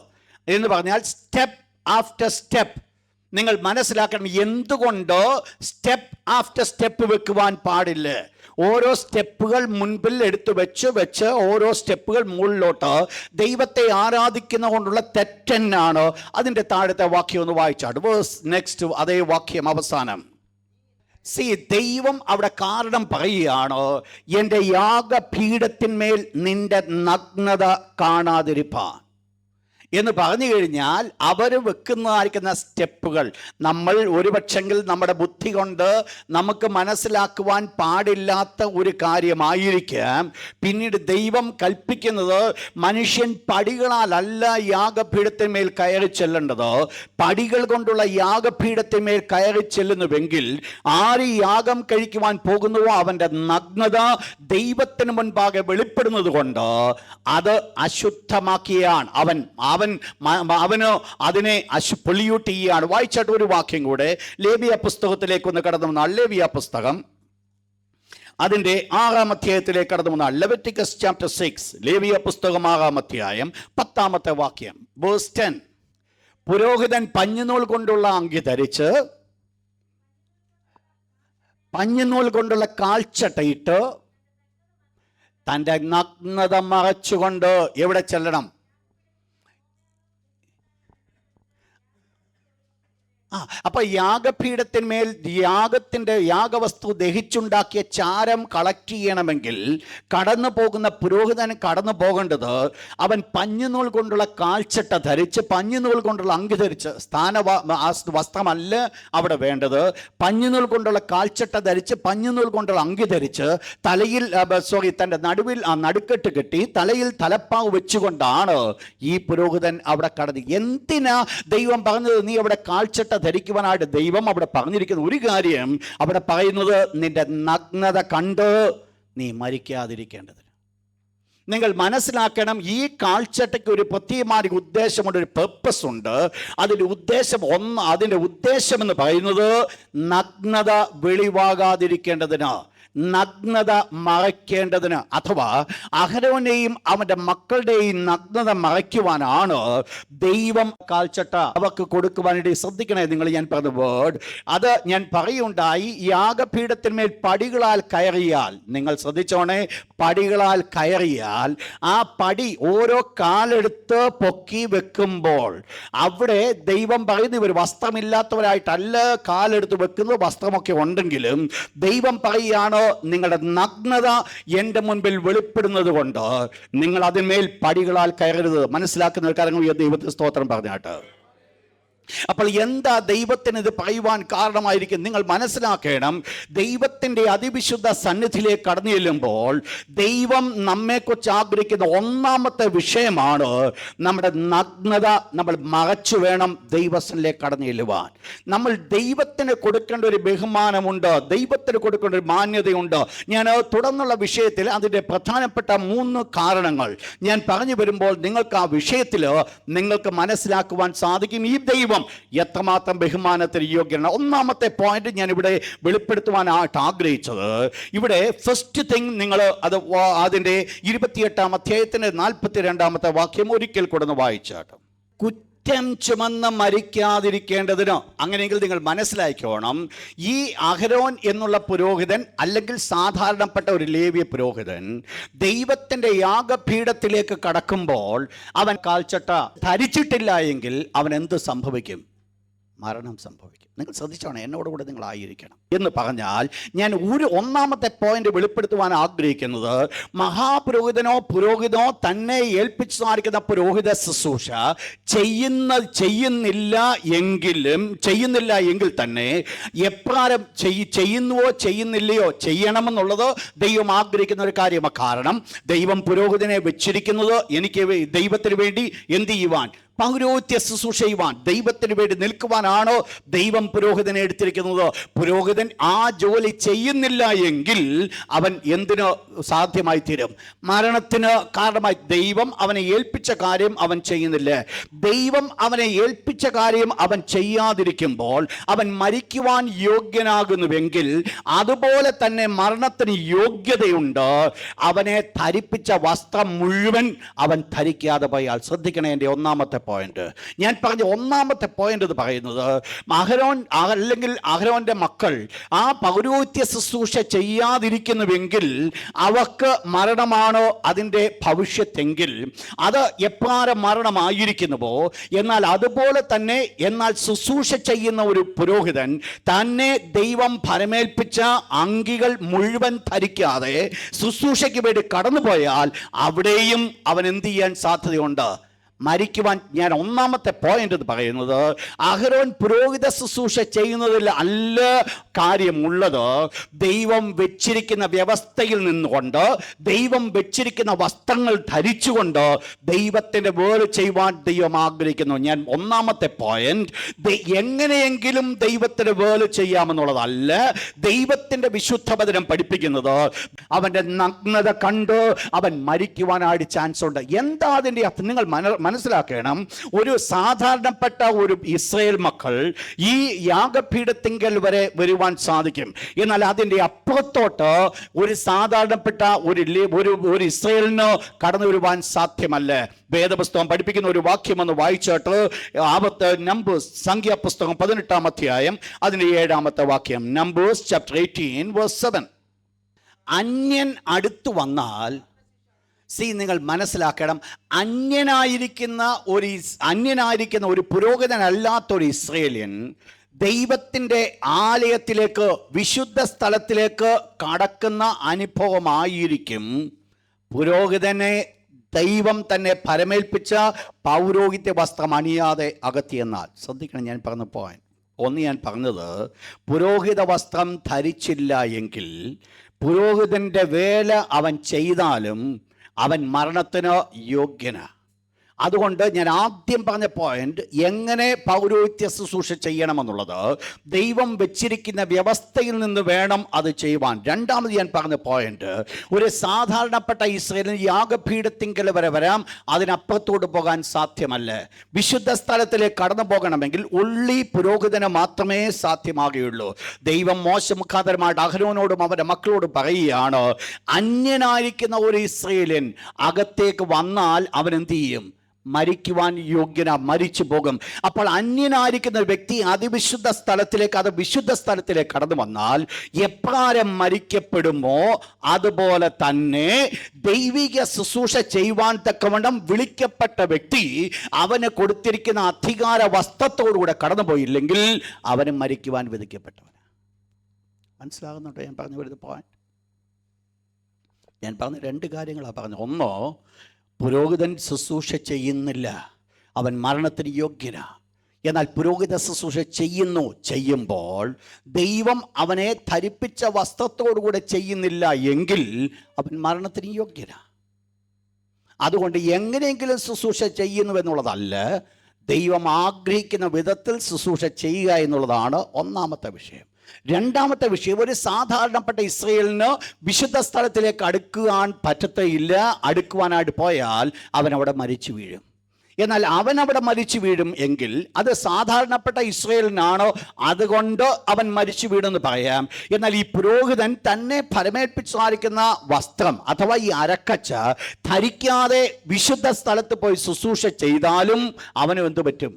എന്ന് പറഞ്ഞാൽ സ്റ്റെപ്പ് ആഫ്റ്റർ സ്റ്റെപ്പ്. നിങ്ങൾ മനസ്സിലാക്കണം എന്തുകൊണ്ട് സ്റ്റെപ്പ് ആഫ്റ്റർ സ്റ്റെപ്പ് വെക്കുവാൻ പാടില്ല. ഓരോ സ്റ്റെപ്പുകൾ മുൻപിൽ എടുത്തു വെച്ച് ഓരോ സ്റ്റെപ്പുകൾ മുകളിലോട്ട് ദൈവത്തെ ആരാധിക്കുന്ന കൊണ്ടുള്ള തെറ്റെന്നാണ്. അതിൻ്റെ താഴത്തെ വാക്യം ഒന്ന് വായിച്ചാണ്, വേഴ്സ് നെക്സ്റ്റ്, അതേ വാക്യം അവസാനം. ദൈവം അവിടെ കാരണം പറയുകയാണ്, എൻ്റെ യാഗപീഠത്തിന്മേൽ നിന്റെ നഗ്നത കാണാതിരിപ്പാൻ എന്ന് പറഞ്ഞു കഴിഞ്ഞാൽ അവർ വെക്കുന്നതായിരിക്കുന്ന സ്റ്റെപ്പുകൾ നമ്മൾ ഒരുപക്ഷെങ്കിൽ നമ്മുടെ ബുദ്ധി കൊണ്ട് നമുക്ക് മനസ്സിലാക്കുവാൻ പാടില്ലാത്ത ഒരു കാര്യമായിരിക്കാം. പിന്നീട് ദൈവം കൽപ്പിക്കുന്നത് മനുഷ്യൻ പടികളാലല്ല യാഗപീഠത്തിന്മേൽ കയറി ചെല്ലേണ്ടത്, പടികൾ കൊണ്ടുള്ള യാഗപീഠത്തിന്മേൽ കയറി ചെല്ലുന്നുവെങ്കിൽ ആര് യാഗം കഴിക്കുവാൻ പോകുന്നുവോ അവൻ്റെ നഗ്നത ദൈവത്തിന് മുൻപാകെ വെളിപ്പെടുന്നത് കൊണ്ട് അത് അശുദ്ധമാക്കിയാണ്. അവന് അതിനെ പൊളിയൂട്ട് ചെയ്യുകയാണ്. വായിച്ചാട്ട് ഒരു വാക്യം കൂടെ ലേവ്യ പുസ്തകത്തിലേക്ക് ഒന്ന് കടന്നു വന്നാൽ, ലേവ്യ പുസ്തകം അതിൻ്റെ 6-ാം അധ്യായത്തിലേക്ക് കടന്നു വന്നാൽ, ലെവിറ്റിക്കസ് ചാപ്റ്റർ 6, ലേവ്യ പുസ്തകം 6-ാം അധ്യായം 10-ാമത്തെ വാക്യം, വേഴ്സ് 10. പുരോഹിതൻ പഞ്ഞുനൂൽ കൊണ്ടുള്ള അങ്കി ധരിച്ച് പഞ്ഞുനൂൽ കൊണ്ടുള്ള കാൽച്ചട്ടയിട്ട് തൻ്റെ നഗ്നത മറച്ചുകൊണ്ട് എവിടെ ചെല്ലണം? അപ്പൊ യാഗപീഠത്തിന്മേൽ യാഗവസ്തു ദഹിച്ചുണ്ടാക്കിയ ചാരം കളക്ട് ചെയ്യണമെങ്കിൽ കടന്നു പോകുന്ന പുരോഹിതൻ കടന്നു പോകേണ്ടത് അവൻ പഞ്ഞുനൂൽ കൊണ്ടുള്ള കാൽച്ചട്ട ധരിച്ച് പഞ്ഞുനൂൽ കൊണ്ടുള്ള അങ്കി ധരിച്ച്, വസ്ത്രമല്ല അവിടെ വേണ്ടത്, പഞ്ഞുനൂൽ കൊണ്ടുള്ള കാൽച്ചട്ട ധരിച്ച് പഞ്ഞുനൂൽ കൊണ്ടുള്ള അങ്കി ധരിച്ച് തലയിൽ തൻ്റെ നടുവിൽ നടുക്കെട്ട് കെട്ടി തലയിൽ തലപ്പാവ് വെച്ചുകൊണ്ടാണ് ഈ പുരോഹിതൻ അവിടെ കടന്നു. എന്തിനാ ദൈവം പറഞ്ഞത് നീ അവിടെ കാൽച്ചട്ട ധരിക്കുവാനായിട്ട്? ദൈവം അവിടെ പറഞ്ഞിരിക്കുന്ന ഒരു കാര്യം, അവിടെ പറയുന്നത് നിന്റെ നഗ്നത കണ്ട് നീ മരിക്കാതിരിക്കേണ്ടതിന്. നിങ്ങൾ മനസ്സിലാക്കണം, ഈ കാൽച്ചട്ടയ്ക്ക് ഒരു പ്രത്യേകമായ ഉദ്ദേശമുണ്ട്, ഒരു പർപ്പസ് ഉണ്ട്. അതിൻ്റെ ഉദ്ദേശം എന്ന് പറയുന്നത് നഗ്നത വെളിവാകാതിരിക്കേണ്ടതിന്. നഗ്നത മറയ്ക്കേണ്ടതിന്, അഥവാ അഹരോനെയും അവൻ്റെ മക്കളുടെയും നഗ്നത മറയ്ക്കുവാനാണ് ദൈവം കാൽച്ചട്ട അവർക്ക് കൊടുക്കുവാനായിട്ട്. ശ്രദ്ധിക്കണേ നിങ്ങൾ, ഞാൻ പറഞ്ഞ വേർഡ് അത് ഞാൻ പറയുണ്ടായി. യാഗപീഠത്തിന്മേൽ പടികളാൽ കയറിയാൽ, നിങ്ങൾ ശ്രദ്ധിച്ചോണേ, പടികളാൽ കയറിയാൽ ആ പടി ഓരോ കാലെടുത്ത് പൊക്കി വെക്കുമ്പോൾ അവിടെ ദൈവം പറയുന്ന ഒരു വസ്ത്രമില്ലാത്തവരായിട്ടല്ല കാലെടുത്ത് വെക്കുന്നത്, വസ്ത്രമൊക്കെ ഉണ്ടെങ്കിലും ദൈവം പറയുകയാണ്, നിങ്ങളുടെ നഗ്നത എൻ്റെ മുൻപിൽ വെളിപ്പെടുന്നത് കൊണ്ട് നിങ്ങൾ അതിന്മേൽ പടികളാൽ കയറരുത്. മനസ്സിലാക്കുന്ന കാര്യങ്ങൾ ദൈവത്തിന് സ്തോത്രം പറഞ്ഞാട്ട്. അപ്പോൾ എന്താ ദൈവത്തിന് ഇത് പറയുവാൻ കാരണമായിരിക്കും? നിങ്ങൾ മനസ്സിലാക്കണം, ദൈവത്തിൻ്റെ അതിവിശുദ്ധ സന്നിധിയിലേക്ക് കടന്നു ചെല്ലുമ്പോൾ ദൈവം നമ്മെക്കുറിച്ച് ആഗ്രഹിക്കുന്ന ഒന്നാമത്തെ വിഷയമാണ് നമ്മുടെ നഗ്നത നമ്മൾ മറച്ചു വേണം ദൈവത്തിലേക്ക് കടന്നു ചെല്ലുവാൻ. നമ്മൾ ദൈവത്തിന് കൊടുക്കേണ്ട ഒരു ബഹുമാനമുണ്ട്, ദൈവത്തിന് കൊടുക്കേണ്ട ഒരു മാന്യതയുണ്ട്. ഞാൻ തുടർന്നുള്ള വിഷയത്തിൽ അതിൻ്റെ പ്രധാനപ്പെട്ട 3 കാരണങ്ങൾ ഞാൻ പറഞ്ഞു വരുമ്പോൾ നിങ്ങൾക്ക് ആ വിഷയത്തിൽ നിങ്ങൾക്ക് മനസ്സിലാക്കുവാൻ സാധിക്കും ഈ ദൈവം എത്രമാത്രം ബഹുമാനത്തിന് യോഗ്യനാണ്. ഒന്നാമത്തെ പോയിന്റ് ഞാൻ ഇവിടെ വെളിപ്പെടുത്തുവാനായിട്ട് ആഗ്രഹിച്ചത്, ഇവിടെ ഫസ്റ്റ് തിങ് നിങ്ങൾ അത് അതിൻ്റെ 28-ാം അധ്യായത്തിൻ്റെ 42-ാമത്തെ വാക്യം ഒരിക്കൽ കൂടെ വായിച്ചാട്ട്. കുറ്റം ചുമന്ന് മരിക്കാതിരിക്കേണ്ടതിനോ, അങ്ങനെയെങ്കിൽ നിങ്ങൾ മനസ്സിലാക്കണം, ഈ അഹരോൻ എന്നുള്ള പുരോഹിതൻ അല്ലെങ്കിൽ സാധാരണപ്പെട്ട ഒരു ലേവ്യ പുരോഹിതൻ ദൈവത്തിൻ്റെ യാഗപീഠത്തിലേക്ക് കടക്കുമ്പോൾ അവൻ കാൽച്ചട്ട ധരിച്ചിട്ടില്ല എങ്കിൽ അവൻ എന്ത് സംഭവിക്കും? മരണം സംഭവിക്കും. നിങ്ങൾ ശ്രദ്ധിച്ചോണം, എന്നോടുകൂടെ നിങ്ങൾ ആയിരിക്കണം എന്ന് പറഞ്ഞാൽ ഞാൻ ഒന്നാമത്തെ പോയിന്റ് വെളിപ്പെടുത്തുവാൻ ആഗ്രഹിക്കുന്നത്, മഹാപുരോഹിതനോ പുരോഹിതനോ തന്നെ ഏൽപ്പിച്ചു സാധിക്കുന്ന പുരോഹിത ശുശ്രൂഷ ചെയ്യുന്നില്ല എങ്കിൽ തന്നെ എപ്രകാരം ചെയ്യുന്നുവോ ചെയ്യുന്നില്ലയോ ചെയ്യണമെന്നുള്ളത് ദൈവം ആഗ്രഹിക്കുന്ന ഒരു കാര്യമാണ്. കാരണം ദൈവം പുരോഹിതനെ വെച്ചിരിക്കുന്നത് എനിക്ക് ദൈവത്തിന് വേണ്ടി എന്ത് ചെയ്യുവാൻ? പൗരോഹിത്യ ശുശ്രൂഷ ചെയ്യുവാൻ, ദൈവത്തിന് വേണ്ടി നിൽക്കുവാനാണോ ദൈവം പുരോഹിതനെ എടുത്തിരിക്കുന്നത്? പുരോഹിതൻ ആ ജോലി ചെയ്യുന്നില്ല എങ്കിൽ അവൻ എന്തിനു സാധ്യമായി തീരും? മരണത്തിന് കാരണമായി. ദൈവം അവനെ ഏൽപ്പിച്ച കാര്യം അവൻ ചെയ്യുന്നില്ല. ദൈവം അവനെ ഏൽപ്പിച്ച കാര്യം അവൻ ചെയ്യാതിരിക്കുമ്പോൾ അവൻ മരിക്കുവാൻ യോഗ്യനാകുന്നുവെങ്കിൽ അതുപോലെ തന്നെ മരണത്തിന് യോഗ്യതയുണ്ട്. അവനെ ധരിപ്പിച്ച വസ്ത്രം മുഴുവൻ അവൻ ധരിക്കാതെ പോയാൽ. ശ്രദ്ധിക്കണേ, എൻ്റെ ഒന്നാമത്തെ പോയിന്റ്. ഞാൻ പറഞ്ഞ ഒന്നാമത്തെ പോയിന്റ് എന്ന് പറയുന്നത്, അഹരോൻ അല്ലെങ്കിൽ അഹരോന്റെ മക്കൾ ആ പൗരോഹിത്യ ശുശ്രൂഷ ചെയ്യാതിരിക്കുന്നുവെങ്കിൽ അവർക്ക് മരണമാണോ അതിൻ്റെ ഭവിഷ്യത്തെങ്കിൽ അത് എപ്രകാരം മരണമായിരിക്കുന്നുവോ, എന്നാൽ അതുപോലെ തന്നെ ശുശ്രൂഷ ചെയ്യുന്ന ഒരു പുരോഹിതൻ തന്നെ ദൈവം ഫലമേൽപ്പിച്ച അങ്കികൾ മുഴുവൻ ധരിക്കാതെ ശുശ്രൂഷയ്ക്ക് വേണ്ടി കടന്നുപോയാൽ അവിടെയും അവൻ എന്ത് ചെയ്യാൻ സാധ്യതയുണ്ട്? മരിക്കുവാൻ. ഞാൻ ഒന്നാമത്തെ പോയിന്റ് എന്ന് പറയുന്നത്, അഹരോൻ പുരോഹിത ശുശ്രൂഷ ചെയ്യുന്നതിൽ അല്ല കാര്യമുള്ളത്. ദൈവം വെച്ചിരിക്കുന്ന വ്യവസ്ഥയിൽ നിന്നുകൊണ്ട്, ദൈവം വെച്ചിരിക്കുന്ന വസ്ത്രങ്ങൾ ധരിച്ചുകൊണ്ട് ദൈവത്തിൻ്റെ വേല ചെയ്യുവാൻ ദൈവം ആഗ്രഹിക്കുന്നു. ഞാൻ ഒന്നാമത്തെ പോയിന്റ്, എങ്ങനെയെങ്കിലും ദൈവത്തിൻ്റെ വേല ചെയ്യാമെന്നുള്ളതല്ല. ദൈവത്തിൻ്റെ വിശുദ്ധ വചനം പഠിപ്പിക്കുന്നത് അവൻ്റെ നഗ്നത കണ്ട് അവൻ മരിക്കുവാനായിട്ട് ചാൻസ് ഉണ്ട്. എന്താ അതിൻ്റെ അർത്ഥം? നിങ്ങൾ മനസ്സിലാക്കണം, ഒരു സാധാരണപ്പെട്ട ഒരു ഇസ്രായേൽ മക്കൾ ഈ യാഗപീഠത്തിങ്കൽ വരെ വരുവാൻ സാധിക്കും. എന്നാൽ അതിൻ്റെ അപ്പുറത്തോട്ട് ഒരു സാധാരണപ്പെട്ട ഒരു ഇസ്രായേലിന് കടന്നു വരുവാൻ സാധ്യമല്ല. വേദപുസ്തകം പഠിപ്പിക്കുന്ന ഒരു വാക്യം ഒന്ന് വായിച്ചിട്ട് നമ്പേഴ്സ്, സംഖ്യാപുസ്തകം 18-ാം അധ്യായം അതിൻ്റെ 7-ാമത്തെ വാക്യം. Numbers chapter 18 verse 7. അന്യൻ അടുത്തു വന്നാൽ, നിങ്ങൾ മനസ്സിലാക്കണം, അന്യനായിരിക്കുന്ന ഒരു പുരോഹിതനല്ലാത്തൊരു ഇസ്രായേലിയൻ ദൈവത്തിൻ്റെ ആലയത്തിലേക്ക്, വിശുദ്ധ സ്ഥലത്തിലേക്ക് കടക്കുന്ന അനുഭവമായിരിക്കും പുരോഹിതനെ ദൈവം തന്നെ പരമേൽപ്പിച്ച പൗരോഹിത്യ വസ്ത്രം അണിയാതെ അകത്തിയെന്നാൽ. ശ്രദ്ധിക്കണം, ഞാൻ പറഞ്ഞ പോയിന്റ് ഒന്ന്. ഞാൻ പറഞ്ഞത്, പുരോഹിത വസ്ത്രം ധരിച്ചില്ല എങ്കിൽ പുരോഹിതൻ്റെ വേല അവൻ ചെയ്താലും അവൻ മരണത്തിന് യോഗ്യനാ. അതുകൊണ്ട് ഞാൻ ആദ്യം പറഞ്ഞ പോയിന്റ്, എങ്ങനെ പൗരോഹിത്യ ശുശ്രൂഷ ചെയ്യണമെന്നുള്ളത് ദൈവം വെച്ചിരിക്കുന്ന വ്യവസ്ഥയിൽ നിന്ന് വേണം അത് ചെയ്യുവാൻ. രണ്ടാമത് ഞാൻ പറഞ്ഞ പോയിന്റ്, ഒരു സാധാരണപ്പെട്ട ഇസ്രായേലിന് യാഗപീഠത്തിങ്കൽ വരെ വരാം, അതിനപ്പുറത്തോട്ട് പോകാൻ സാധ്യമല്ല. വിശുദ്ധ സ്ഥലത്തിലേക്ക് കടന്നു പോകണമെങ്കിൽ ഉള്ളി പുരോഹിതന് മാത്രമേ സാധ്യമാകുകയുള്ളൂ. ദൈവം മോശെ മുഖാന്തരമായിട്ട് അഹരോനോടും അവരുടെ മക്കളോടും പറയുകയാണ്, അന്യനായിരിക്കുന്ന ഒരു ഇസ്രായേലിൻ അകത്തേക്ക് വന്നാൽ അവൻ എന്ത് ചെയ്യും? മരിക്കുവാൻ യോഗ്യന, മരിച്ചു പോകും. അപ്പോൾ അന്യനായിരിക്കുന്ന വ്യക്തി അതിവിശുദ്ധ സ്ഥലത്തിലേക്ക്, അത് വിശുദ്ധ സ്ഥലത്തിലേക്ക് കടന്നു വന്നാൽ എപ്രകാരം മരിക്കപ്പെടുമോ അതുപോലെ തന്നെ ദൈവിക ശുശ്രൂഷ ചെയ്യുവാൻ തക്കവണ്ണം വിളിക്കപ്പെട്ട വ്യക്തി അവന് കൊടുത്തിരിക്കുന്ന അധികാര വസ്ത്രത്തോടുകൂടെ കടന്നുപോയില്ലെങ്കിൽ അവന് മരിക്കുവാൻ വിധിക്കപ്പെട്ടവന്. മനസ്സിലാകുന്നുണ്ടോ ഞാൻ പറഞ്ഞു വരുന്ന പോയിന്റ്? ഞാൻ പറഞ്ഞ രണ്ട് കാര്യങ്ങളാണ് പറഞ്ഞത്. ഒന്നോ, പുരോഹിതൻ ശുശ്രൂഷ ചെയ്യുന്നില്ല, അവൻ മരണത്തിന് യോഗ്യനാ. എന്നാൽ പുരോഹിത ശുശ്രൂഷ ചെയ്യുമ്പോൾ ദൈവം അവനെ ധരിപ്പിച്ച വസ്ത്രത്തോടുകൂടെ ചെയ്യുന്നില്ല എങ്കിൽ അവൻ മരണത്തിന് യോഗ്യനാ. അതുകൊണ്ട് എങ്ങനെയെങ്കിലും ശുശ്രൂഷ ചെയ്യുന്നു എന്നുള്ളതല്ല, ദൈവം ആഗ്രഹിക്കുന്ന വിധത്തിൽ ശുശ്രൂഷ ചെയ്യുക എന്നുള്ളതാണ് ഒന്നാമത്തെ വിഷയം. രണ്ടാമത്തെ വിഷയം, ഒരു സാധാരണപ്പെട്ട ഇസ്രായേലിന് വിശുദ്ധ സ്ഥലത്തിലേക്ക് അടുക്കുവാൻ പറ്റത്തില്ല. അടുക്കുവാനായിട്ട് പോയാൽ അവൻ അവിടെ മരിച്ചു വീഴും. എന്നാൽ അവൻ അവിടെ മരിച്ചു വീഴും എങ്കിൽ അത് സാധാരണപ്പെട്ട ഇസ്രായേലിനാണോ, അതുകൊണ്ട് അവൻ മരിച്ചു വീണെന്ന് പറയാം. എന്നാൽ ഈ പുരോഹിതൻ തന്നെ ഫലമേൽപ്പിച്ചായിരിക്കുന്ന വസ്ത്രം അഥവാ ഈ അരക്കച്ച ധരിക്കാതെ വിശുദ്ധ സ്ഥലത്ത് പോയി ശുശ്രൂഷ ചെയ്താലും അവന് എന്തു പറ്റും?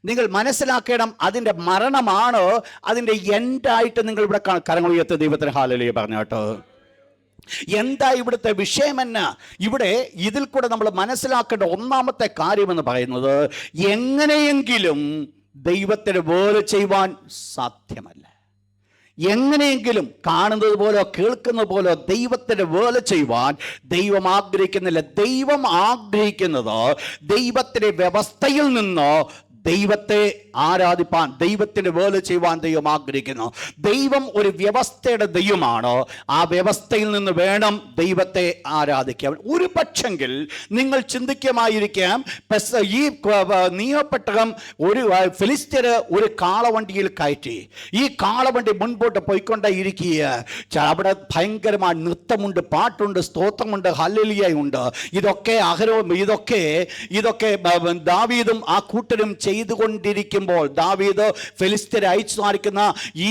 നിങ്ങൾ മനസ്സിലാക്കണം, അതിൻ്റെ മരണമാണ് അതിൻ്റെ എൻഡായിട്ട് നിങ്ങൾ ഇവിടെ കരങ്ങൾ ഉയർത്തി ദൈവത്തിന് ഹല്ലേലൂയ പറഞ്ഞാട്ടോ. എന്താ ഇവിടുത്തെ വിഷയമെന്ന? ഇവിടെ ഇതിൽ കൂടെ നമ്മൾ മനസ്സിലാക്കേണ്ട ഒന്നാമത്തെ കാര്യമെന്ന് പറയുന്നത്, എങ്ങനെയെങ്കിലും ദൈവത്തിന് വേല ചെയ്യുവാൻ സാധ്യമല്ല. എങ്ങനെയെങ്കിലും കാണുന്നത് പോലോ കേൾക്കുന്നത് പോലോ ദൈവത്തിന് വേല ചെയ്യുവാൻ ദൈവം ആഗ്രഹിക്കുന്നില്ല. ദൈവം ആഗ്രഹിക്കുന്നത് ദൈവത്തിൻ്റെ വ്യവസ്ഥയിൽ നിന്നോ ദൈവത്തെ ആരാധിപ്പാൻ, ദൈവത്തിന് വേല ചെയ്യുവാൻ ദൈവം ആഗ്രഹിക്കുന്നു. ദൈവം ഒരു വ്യവസ്ഥയുടെ ദൈവമാണ്. ആ വ്യവസ്ഥയിൽ നിന്ന് വേണം ദൈവത്തെ ആരാധിക്കാൻ. ഒരു പക്ഷെങ്കിൽ നിങ്ങൾ ചിന്തിക്കുമായിരിക്കാം, ഈ നിയമപ്പെട്ടകം ഒരു ഫിലിസ്ത്യര് ഒരു കാളവണ്ടിയിൽ കയറ്റി, ഈ കാളവണ്ടി മുൻപോട്ട് പോയിക്കൊണ്ടേയിരിക്കുക. അവിടെ ഭയങ്കരമായ നൃത്തമുണ്ട്, പാട്ടുണ്ട്, സ്തോത്രമുണ്ട്, ഹല്ലേലൂയയുണ്ട്. ഇതൊക്കെ ദാവീദും ആ കൂട്ടരും ചെയ്തുകൊണ്ടിരിക്കുമ്പോൾ ദാവീദ് ഫെലിസ്ത്യരെ അയച്ചു സാധിക്കുന്ന ഈ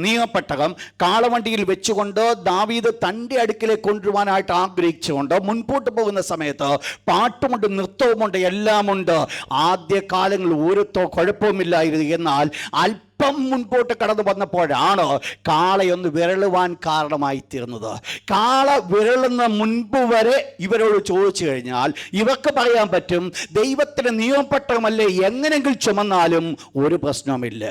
നിയമപ്പെട്ടകം കാളവണ്ടിയിൽ വെച്ചുകൊണ്ട് ദാവീദ് തൻ്റെ അടുക്കിലേക്ക് കൊണ്ടുവരുവാനായിട്ട് ആഗ്രഹിച്ചുകൊണ്ട് മുൻപോട്ട് പോകുന്ന സമയത്ത് പാട്ടുമുണ്ട്, നൃത്തവുമുണ്ട്, എല്ലാമുണ്ട്. ആദ്യ കാലങ്ങളിൽ ഒരു കുഴപ്പവുമില്ലായിരുന്നു. എന്നാൽ മുൻപോട്ട് കടന്നു വന്നപ്പോഴാണ് കാളയൊന്ന് വിരളുവാൻ കാരണമായി തീർന്നത്. കാള വിരളുന്ന മുൻപ് വരെ ഇവരോട് ചോദിച്ചു കഴിഞ്ഞാൽ ഇവർക്ക് പറയാൻ പറ്റും, ദൈവത്തിന് നിയമപ്പെട്ടമല്ലേ, എങ്ങനെയെങ്കിലും ചുമന്നാലും ഒരു പ്രശ്നവുമില്ല.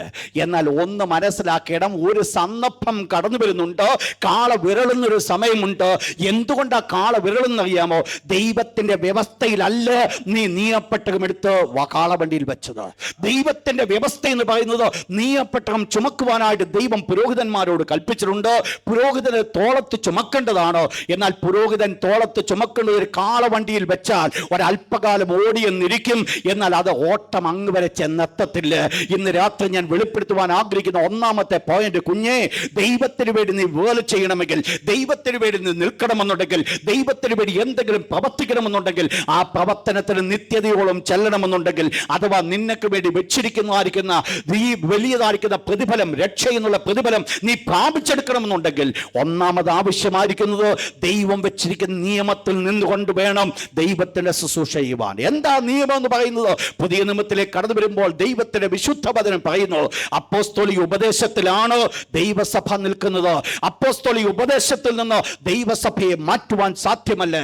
എന്നാൽ ഒന്ന് മനസ്സിലാക്കണം, ഒരു സന്ദർഭം കടന്നു വരുന്നുണ്ട്, കാള വിരളുന്നൊരു സമയമുണ്ട്. എന്തുകൊണ്ടാ കാള വിരളുന്നറിയാമോ? ദൈവത്തിന്റെ വ്യവസ്ഥയിലല്ല നീ നിയമപ്പെട്ടകം എടുത്ത് കാളവണ്ടിയിൽ വെച്ചത്. ദൈവത്തിന്റെ വ്യവസ്ഥ എന്ന് പറയുന്നത് നിയമപ്പെട്ടകം ചുമക്കുവാനായിട്ട് ദൈവം പുരോഹിതന്മാരോട് കൽപ്പിച്ചിട്ടുണ്ട്. പുരോഹിതന് തോളത്ത് ചുമക്കേണ്ടതാണ്. എന്നാൽ പുരോഹിതൻ തോളത്ത് ചുമക്കേണ്ടത് ഒരു കാളവണ്ടിയിൽ വെച്ചാൽ ഒരല്പകാലം ഓടിയെന്നിരിക്കും. എന്നാൽ അത് ഓട്ടം അങ്ങ് വരെ ചെന്നെത്തത്തില്ല. ഇന്ന് രാത്രി ഞാൻ വെളിപ്പെടുത്തുവാൻ ആഗ്രഹിക്കുന്ന ഒന്നാമത്തെ പോയിന്റ്, കുഞ്ഞേ, ദൈവത്തിന് വേണ്ടി നീ വേല ചെയ്യണമെങ്കിൽ, ദൈവത്തിന് വേണ്ടി നീ നിൽക്കണമെന്നുണ്ടെങ്കിൽ, ദൈവത്തിന് വേണ്ടി എന്തെങ്കിലും പ്രവർത്തിക്കണമെന്നുണ്ടെങ്കിൽ, ആ പ്രവർത്തനത്തിന് നിത്യതയോളം ചെല്ലണമെന്നുണ്ടെങ്കിൽ, അഥവാ നിനക്ക് വേണ്ടി വെച്ചിരിക്കുന്നതായിരിക്കുന്ന ഈ വലിയതായിരിക്കുന്ന പ്രതിഫലം, രക്ഷ എന്നുള്ള പ്രതിഫലം നീ പ്രാപിച്ചെടുക്കണമെന്നുണ്ടെങ്കിൽ ഒന്നാമത് ആവശ്യമായിരിക്കുന്നത് ദൈവം വെച്ചിരിക്കുന്ന നിയമത്തിൽ നിന്നുകൊണ്ട് വേണം ദൈവത്തിന്റെ ശുശ്രൂഷ ചെയ്യുവാൻ. എന്താ നിയമം എന്ന് പറയുന്നത്? പുതിയ നിയമത്തിലേക്ക് കടന്നു വരുമ്പോൾ ദൈവത്തിന്റെ വിശുദ്ധ വചനം പറയുന്നു, അപ്പോസ്തോലിക ഉപദേശത്തിലാണ് ദൈവസഭ നിൽക്കുന്നത്. അപ്പോസ്തോലിക ഉപദേശത്തിൽ നിന്ന് ദൈവസഭയെ മാറ്റുവാൻ സാധ്യമല്ല.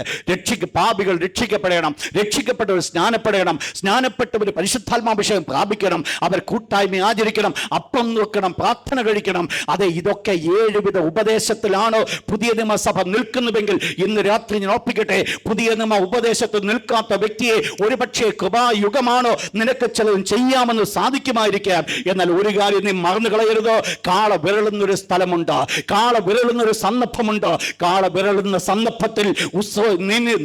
പാപികൾ രക്ഷിക്കപ്പെടണം, രക്ഷിക്കപ്പെട്ടവർ സ്നാനപ്പെടണം, സ്നാനപ്പെട്ടവർ പരിശുദ്ധാത്മാഭിഷേകം പ്രാപിക്കണം, അവർ കൂട്ടായ്മ ആചരിക്കണം, അപ്പം നോക്കണം, പ്രാർത്ഥന കഴിക്കണം. അതെ, ഇതൊക്കെ 7 വിധ ഉപദേശത്തിലാണ് പുതിയ നിയമസഭ നിൽക്കുന്നുവെങ്കിൽ ഇന്ന് രാത്രി ഞാൻ ഓർപ്പിക്കട്ടെ, പുതിയ നിയമ ഉപദേശത്തിൽ നിൽക്കാത്ത വ്യക്തിയെ ഒരുപക്ഷെ കൃപായുഗമാണോ നിനക്ക് ചിലതും ചെയ്യാമെന്ന് സാധിക്കുമായിരിക്കാം. എന്നാൽ ഒരു കാര്യം നീ മറന്നു കളയരുത്, കാള വിരളുന്നൊരു സ്ഥലമുണ്ട്, കാള വിരളുന്നൊരു സന്ദർഭമുണ്ട്. കാള വിരളുന്ന സന്ദർഭത്തിൽ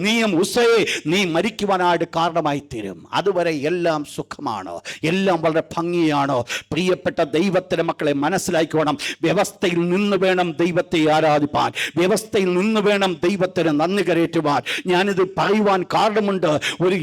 നീയും ഉസയെ നീ മരിക്കുവാനായിട്ട് കാരണമായി തീരും. അതുവരെ എല്ലാം സുഖമാണ്, എല്ലാം വളരെ ഭംഗിയാണ്. പ്രിയപ്പെട്ട ദൈവത്തിന്റെ മക്കളെ മനസ്സിലാക്കിക്കോണം, വ്യവസ്ഥയിൽ നിന്ന് വേണം ദൈവത്തെ ആരാധിപ്പാൻ, വ്യവസ്ഥയിൽ നിന്ന് വേണം ദൈവത്തിന് നന്ദി കരേറ്റുവാൻ. ഞാനിത് പറയുവാൻ കാരണമുണ്ട്.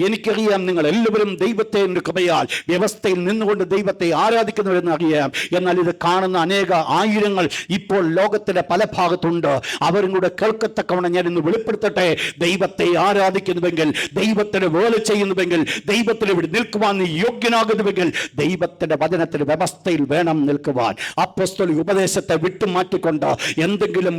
എനിക്കറിയാം നിങ്ങൾ എല്ലാവരും ദൈവത്തെ കൃപയാൽ വ്യവസ്ഥയിൽ നിന്നുകൊണ്ട് ദൈവത്തെ ആരാധിക്കുന്നുവെന്ന് അറിയാം. എന്നാൽ ഇത് കാണുന്ന അനേക ആയിരങ്ങൾ ഇപ്പോൾ ലോകത്തിന്റെ പല ഭാഗത്തുണ്ട്. അവരും കൂടെ കേൾക്കത്തക്കവണ്ണം ഞാൻ ഇന്ന് വെളിപ്പെടുത്തട്ടെ. ദൈവത്തെ ആരാധിക്കുന്നുവെങ്കിൽ, ദൈവത്തിന് വേല ചെയ്യുന്നുവെങ്കിൽ, ദൈവത്തിന് ഇവിടെ നിൽക്കുവാൻ നീ യോഗ്യനാകുന്നുവെങ്കിൽ ദൈവത്തിന്റെ വചനത്തിന് വ്യവസ്ഥയിൽ വേണം നിൽക്കുവാൻ. അപ്പോസ്തലിക ഉപദേശത്തെ വിട്ടുമാറ്റിക്കൊണ്ട് എന്തെങ്കിലും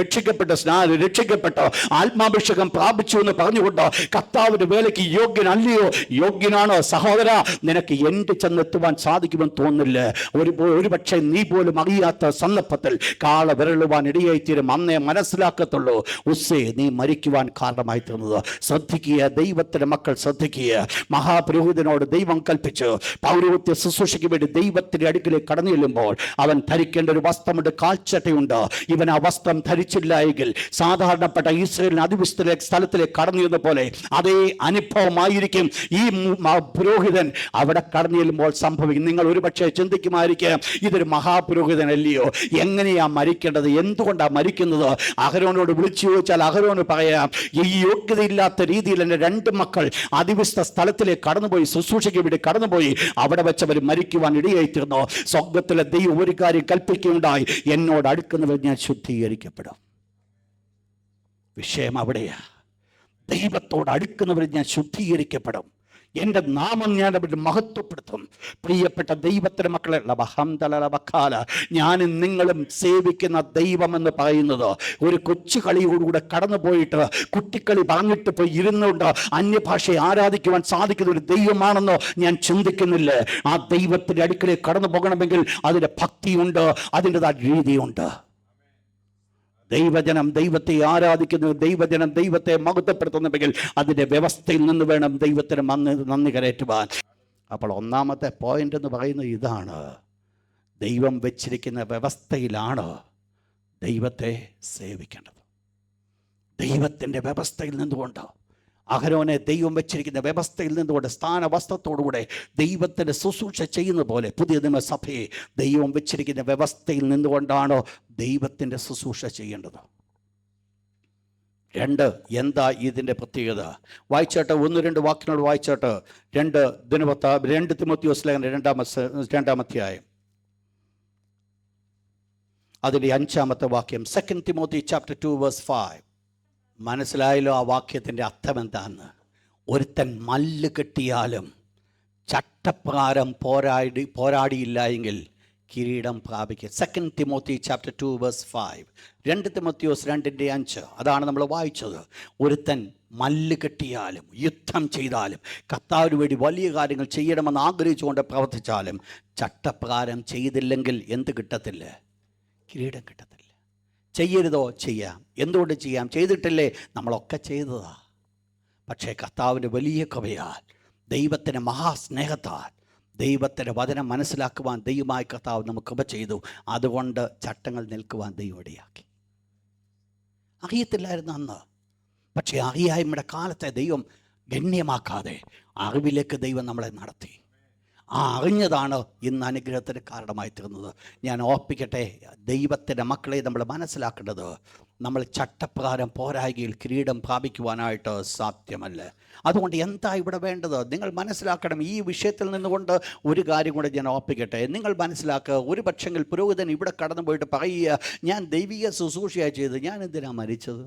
രക്ഷിക്കപ്പെട്ട് ആത്മാഭിഷേകം പ്രാപിച്ചു എന്ന് പറഞ്ഞുകൊണ്ട് കർത്താവിന്റെ വേലയ്ക്ക് യോഗ്യനല്ലയോ, യോഗ്യനാണോ സഹോദര, നിനക്ക് എന്റെ ചെന്നെത്തുവാൻ സാധിക്കുമെന്ന് തോന്നില്ല. ഒരു പക്ഷേ നീ പോലും അറിയാത്ത സന്ദർഭത്തിൽ കാള വിരളുവാൻ ഇടയായിത്തീരും. അന്നേ മനസ്സിലാക്കത്തുള്ളൂ ഉസ്സേ നീ മരിക്കുവാൻ കാരണമായി തീർന്നത്. ശ്രദ്ധിക്കുക, ദൈവത്തിന്റെ മക്കൾ ശ്രദ്ധിക്കുക. മഹാപുരോഹിതനോട് ദൈവം കൽപ്പിച്ചു പൗരോഹിത്യ ശുശ്രൂഷയ്ക്ക് വേണ്ടി ദൈവത്തിന്റെ അടുക്കിലേക്ക് കടന്നു ചെല്ലുമ്പോൾ അവൻ ധരിക്കേണ്ട ഒരു വസ്ത്രമുണ്ട്, കാൽച്ചട്ടയുണ്ട്. ഇവൻ ആ വസ്ത്രം ധരിച്ചില്ല എങ്കിൽ സാധാരണപ്പെട്ട ഇസ്രായേലിന് അതിവിസ്തൃത സ്ഥലത്തിലേക്ക് കടന്നു ചെന്ന പോലെ അതേ അനുഭവമായിരിക്കും ഈ പുരോഹിതൻ അവിടെ കടന്നു ചെല്ലുമ്പോൾ സംഭവിക്കും. നിങ്ങൾ ഒരുപക്ഷെ ചിന്തിക്കുമായിരിക്കാം, ഇതൊരു മഹാപുരോഹിതനല്ലയോ, എങ്ങനെയാ മരിക്കേണ്ടത്, എന്തുകൊണ്ടാണ് മരിക്കുന്നത്? അഹരോനോട് വിളിച്ചു ചോദിച്ചാൽ അഹരോന് പറയാം, ഈ യോഗ്യതയില്ലാത്ത രീതിയിൽ എൻ്റെ 2 മക്കൾ അതിവിസ്ത സ്ഥലത്തിലേക്ക് കടന്നുപോയി, ശുശ്രൂഷയ്ക്ക് വേണ്ടി കടന്നുപോയി, അവിടെ വെച്ചവർ മരിക്കുവാൻ ഇടയായിത്തീർന്നു. സ്വർഗത്തിലെ ദൈവം ഒരു കാര്യം കൽപ്പിക്കുകയുണ്ടായി, എന്നോട് അടുക്കുന്നവർ ഞാൻ ശുദ്ധീകരിക്കപ്പെടും. വിഷയം അവിടെയാ. ദൈവത്തോട് അടുക്കുന്നവർ ഞാൻ ശുദ്ധീകരിക്കപ്പെടും, എൻ്റെ നാമം ഞാൻ അവരുടെ മഹത്വപ്പെടുത്തും. പ്രിയപ്പെട്ട ദൈവത്തിന്റെ മക്കളെ, ഞാനും നിങ്ങളും സേവിക്കുന്ന ദൈവം എന്ന് പറയുന്നത് ഒരു കൊച്ചു കളിയോടുകൂടെ കടന്നു പോയിട്ട് കുട്ടിക്കളി പറഞ്ഞിട്ട് പോയി ഇരുന്നുകൊണ്ട് അന്യഭാഷയെ ആരാധിക്കുവാൻ സാധിക്കുന്ന ഒരു ദൈവമാണെന്നോ ഞാൻ ചിന്തിക്കുന്നില്ല. ആ ദൈവത്തിന്റെ അടുക്കലേക്ക് കടന്നു പോകണമെങ്കിൽ അതിൻ്റെ ഭക്തിയുണ്ട്, അതിൻ്റെതായ രീതിയുണ്ട്. ദൈവജനം ദൈവത്തെ ആരാധിക്കുന്നു, ദൈവജനം ദൈവത്തെ മഹത്വപ്പെടുത്തുന്നുവെങ്കിൽ അതിൻ്റെ വ്യവസ്ഥയിൽ നിന്ന് വേണം ദൈവത്തിന് നന്ദി കരേറ്റുവാൻ. അപ്പോൾ ഒന്നാമത്തെ പോയിന്റ് എന്ന് പറയുന്നത് ഇതാണ്, ദൈവം വെച്ചിരിക്കുന്ന വ്യവസ്ഥയിലാണ് ദൈവത്തെ സേവിക്കേണ്ടത്. ദൈവത്തിൻ്റെ വ്യവസ്ഥയിൽ നിന്നുകൊണ്ട്, അഹരോനെ ദൈവം വെച്ചിരിക്കുന്ന വ്യവസ്ഥയിൽ നിന്നുകൊണ്ട് സ്ഥാനവസ്ത്രത്തോടുകൂടെ ദൈവത്തിൻ്റെ ശുശ്രൂഷ ചെയ്യുന്ന പോലെ പുതിയ നിയമസഭയെ ദൈവം വെച്ചിരിക്കുന്ന വ്യവസ്ഥയിൽ നിന്നുകൊണ്ടാണ് ദൈവത്തിൻ്റെ ശുശ്രൂഷ ചെയ്യേണ്ടത്. 2, എന്താ ഇതിൻ്റെ പ്രത്യേകത? വായിച്ചാട്ട് 1-2 വാക്യങ്ങൾ വായിച്ചാട്ട് 2 തിമോത്തിയോസ് ലേഖനം 2-ാം അധ്യായം അതിൻ്റെ 5-ാമത്തെ വാക്യം. 2 Timothy chapter 2 verse 5. മനസ്സിലായല്ലോ ആ വാക്യത്തിൻ്റെ അർത്ഥം എന്താന്ന്? ഒരുത്തൻ മല്ല് കെട്ടിയാലും ചട്ടപ്രകാരം പോരാടിയില്ല എങ്കിൽ കിരീടം പ്രാപിക്കുക. 2 Timothy chapter 2 verse 5. 2 തിമോത്തിയോസ് 2:5 അതാണ് നമ്മൾ വായിച്ചത്. ഒരുത്തൻ മല്ല് കെട്ടിയാലും യുദ്ധം ചെയ്താലും കർത്താവിന് വേണ്ടി വലിയ കാര്യങ്ങൾ ചെയ്യണമെന്ന് ആഗ്രഹിച്ചുകൊണ്ട് പ്രവർത്തിച്ചാലും ചട്ടപ്രകാരം ചെയ്തില്ലെങ്കിൽ എന്ത് കിട്ടത്തില്ല? കിരീടം കിട്ടത്തില്ല. ചെയ്യരുതോ? ചെയ്യാം. എന്തുകൊണ്ട് ചെയ്യാം? ചെയ്തിട്ടില്ലേ? നമ്മളൊക്കെ ചെയ്തതാ. പക്ഷേ കർത്താവിൻ്റെ വലിയ കൃപയാൽ, ദൈവത്തിൻ്റെ മഹാസ്നേഹത്താൽ, ദൈവത്തിൻ്റെ വചനം മനസ്സിലാക്കുവാൻ ദൈവമായ കർത്താവ് നമുക്ക് കൃപ ചെയ്തു. അതുകൊണ്ട് ചട്ടങ്ങൾ നിൽക്കുവാൻ ദൈവം ഇടയാക്കി. അറിയത്തില്ലായിരുന്നു അന്ന്, പക്ഷേ അറിയായ്മയുടെ കാലത്തെ ദൈവം ഗണ്യമാക്കാതെ അറിവിലേക്ക് ദൈവം നമ്മളെ നടത്തി. ആ അറിഞ്ഞതാണ് ഇന്ന് അനുഗ്രഹത്തിന് കാരണമായി തീർന്നത്. ഞാൻ ഓർപ്പിക്കട്ടെ, ദൈവത്തിൻ്റെ മക്കളെ നമ്മൾ മനസ്സിലാക്കേണ്ടത്, നമ്മൾ ചട്ടപ്രകാരം പോരായ്കയിൽ കിരീടം പ്രാപിക്കുവാനായിട്ട് സാധ്യമല്ല. അതുകൊണ്ട് എന്താ ഇവിടെ വേണ്ടത്? നിങ്ങൾ മനസ്സിലാക്കണം. ഈ വിഷയത്തിൽ നിന്നുകൊണ്ട് ഒരു കാര്യം കൂടെ ഞാൻ ഓർപ്പിക്കട്ടെ. നിങ്ങൾ മനസ്സിലാക്കുക, ഒരു പക്ഷെങ്കിൽ പുരോഹിതൻ ഇവിടെ കടന്നു പോയിട്ട് പറയുക, ഞാൻ ദൈവിക ശുശ്രൂഷയായി ചെയ്ത് ഞാൻ എന്തിനാ മരിച്ചത്?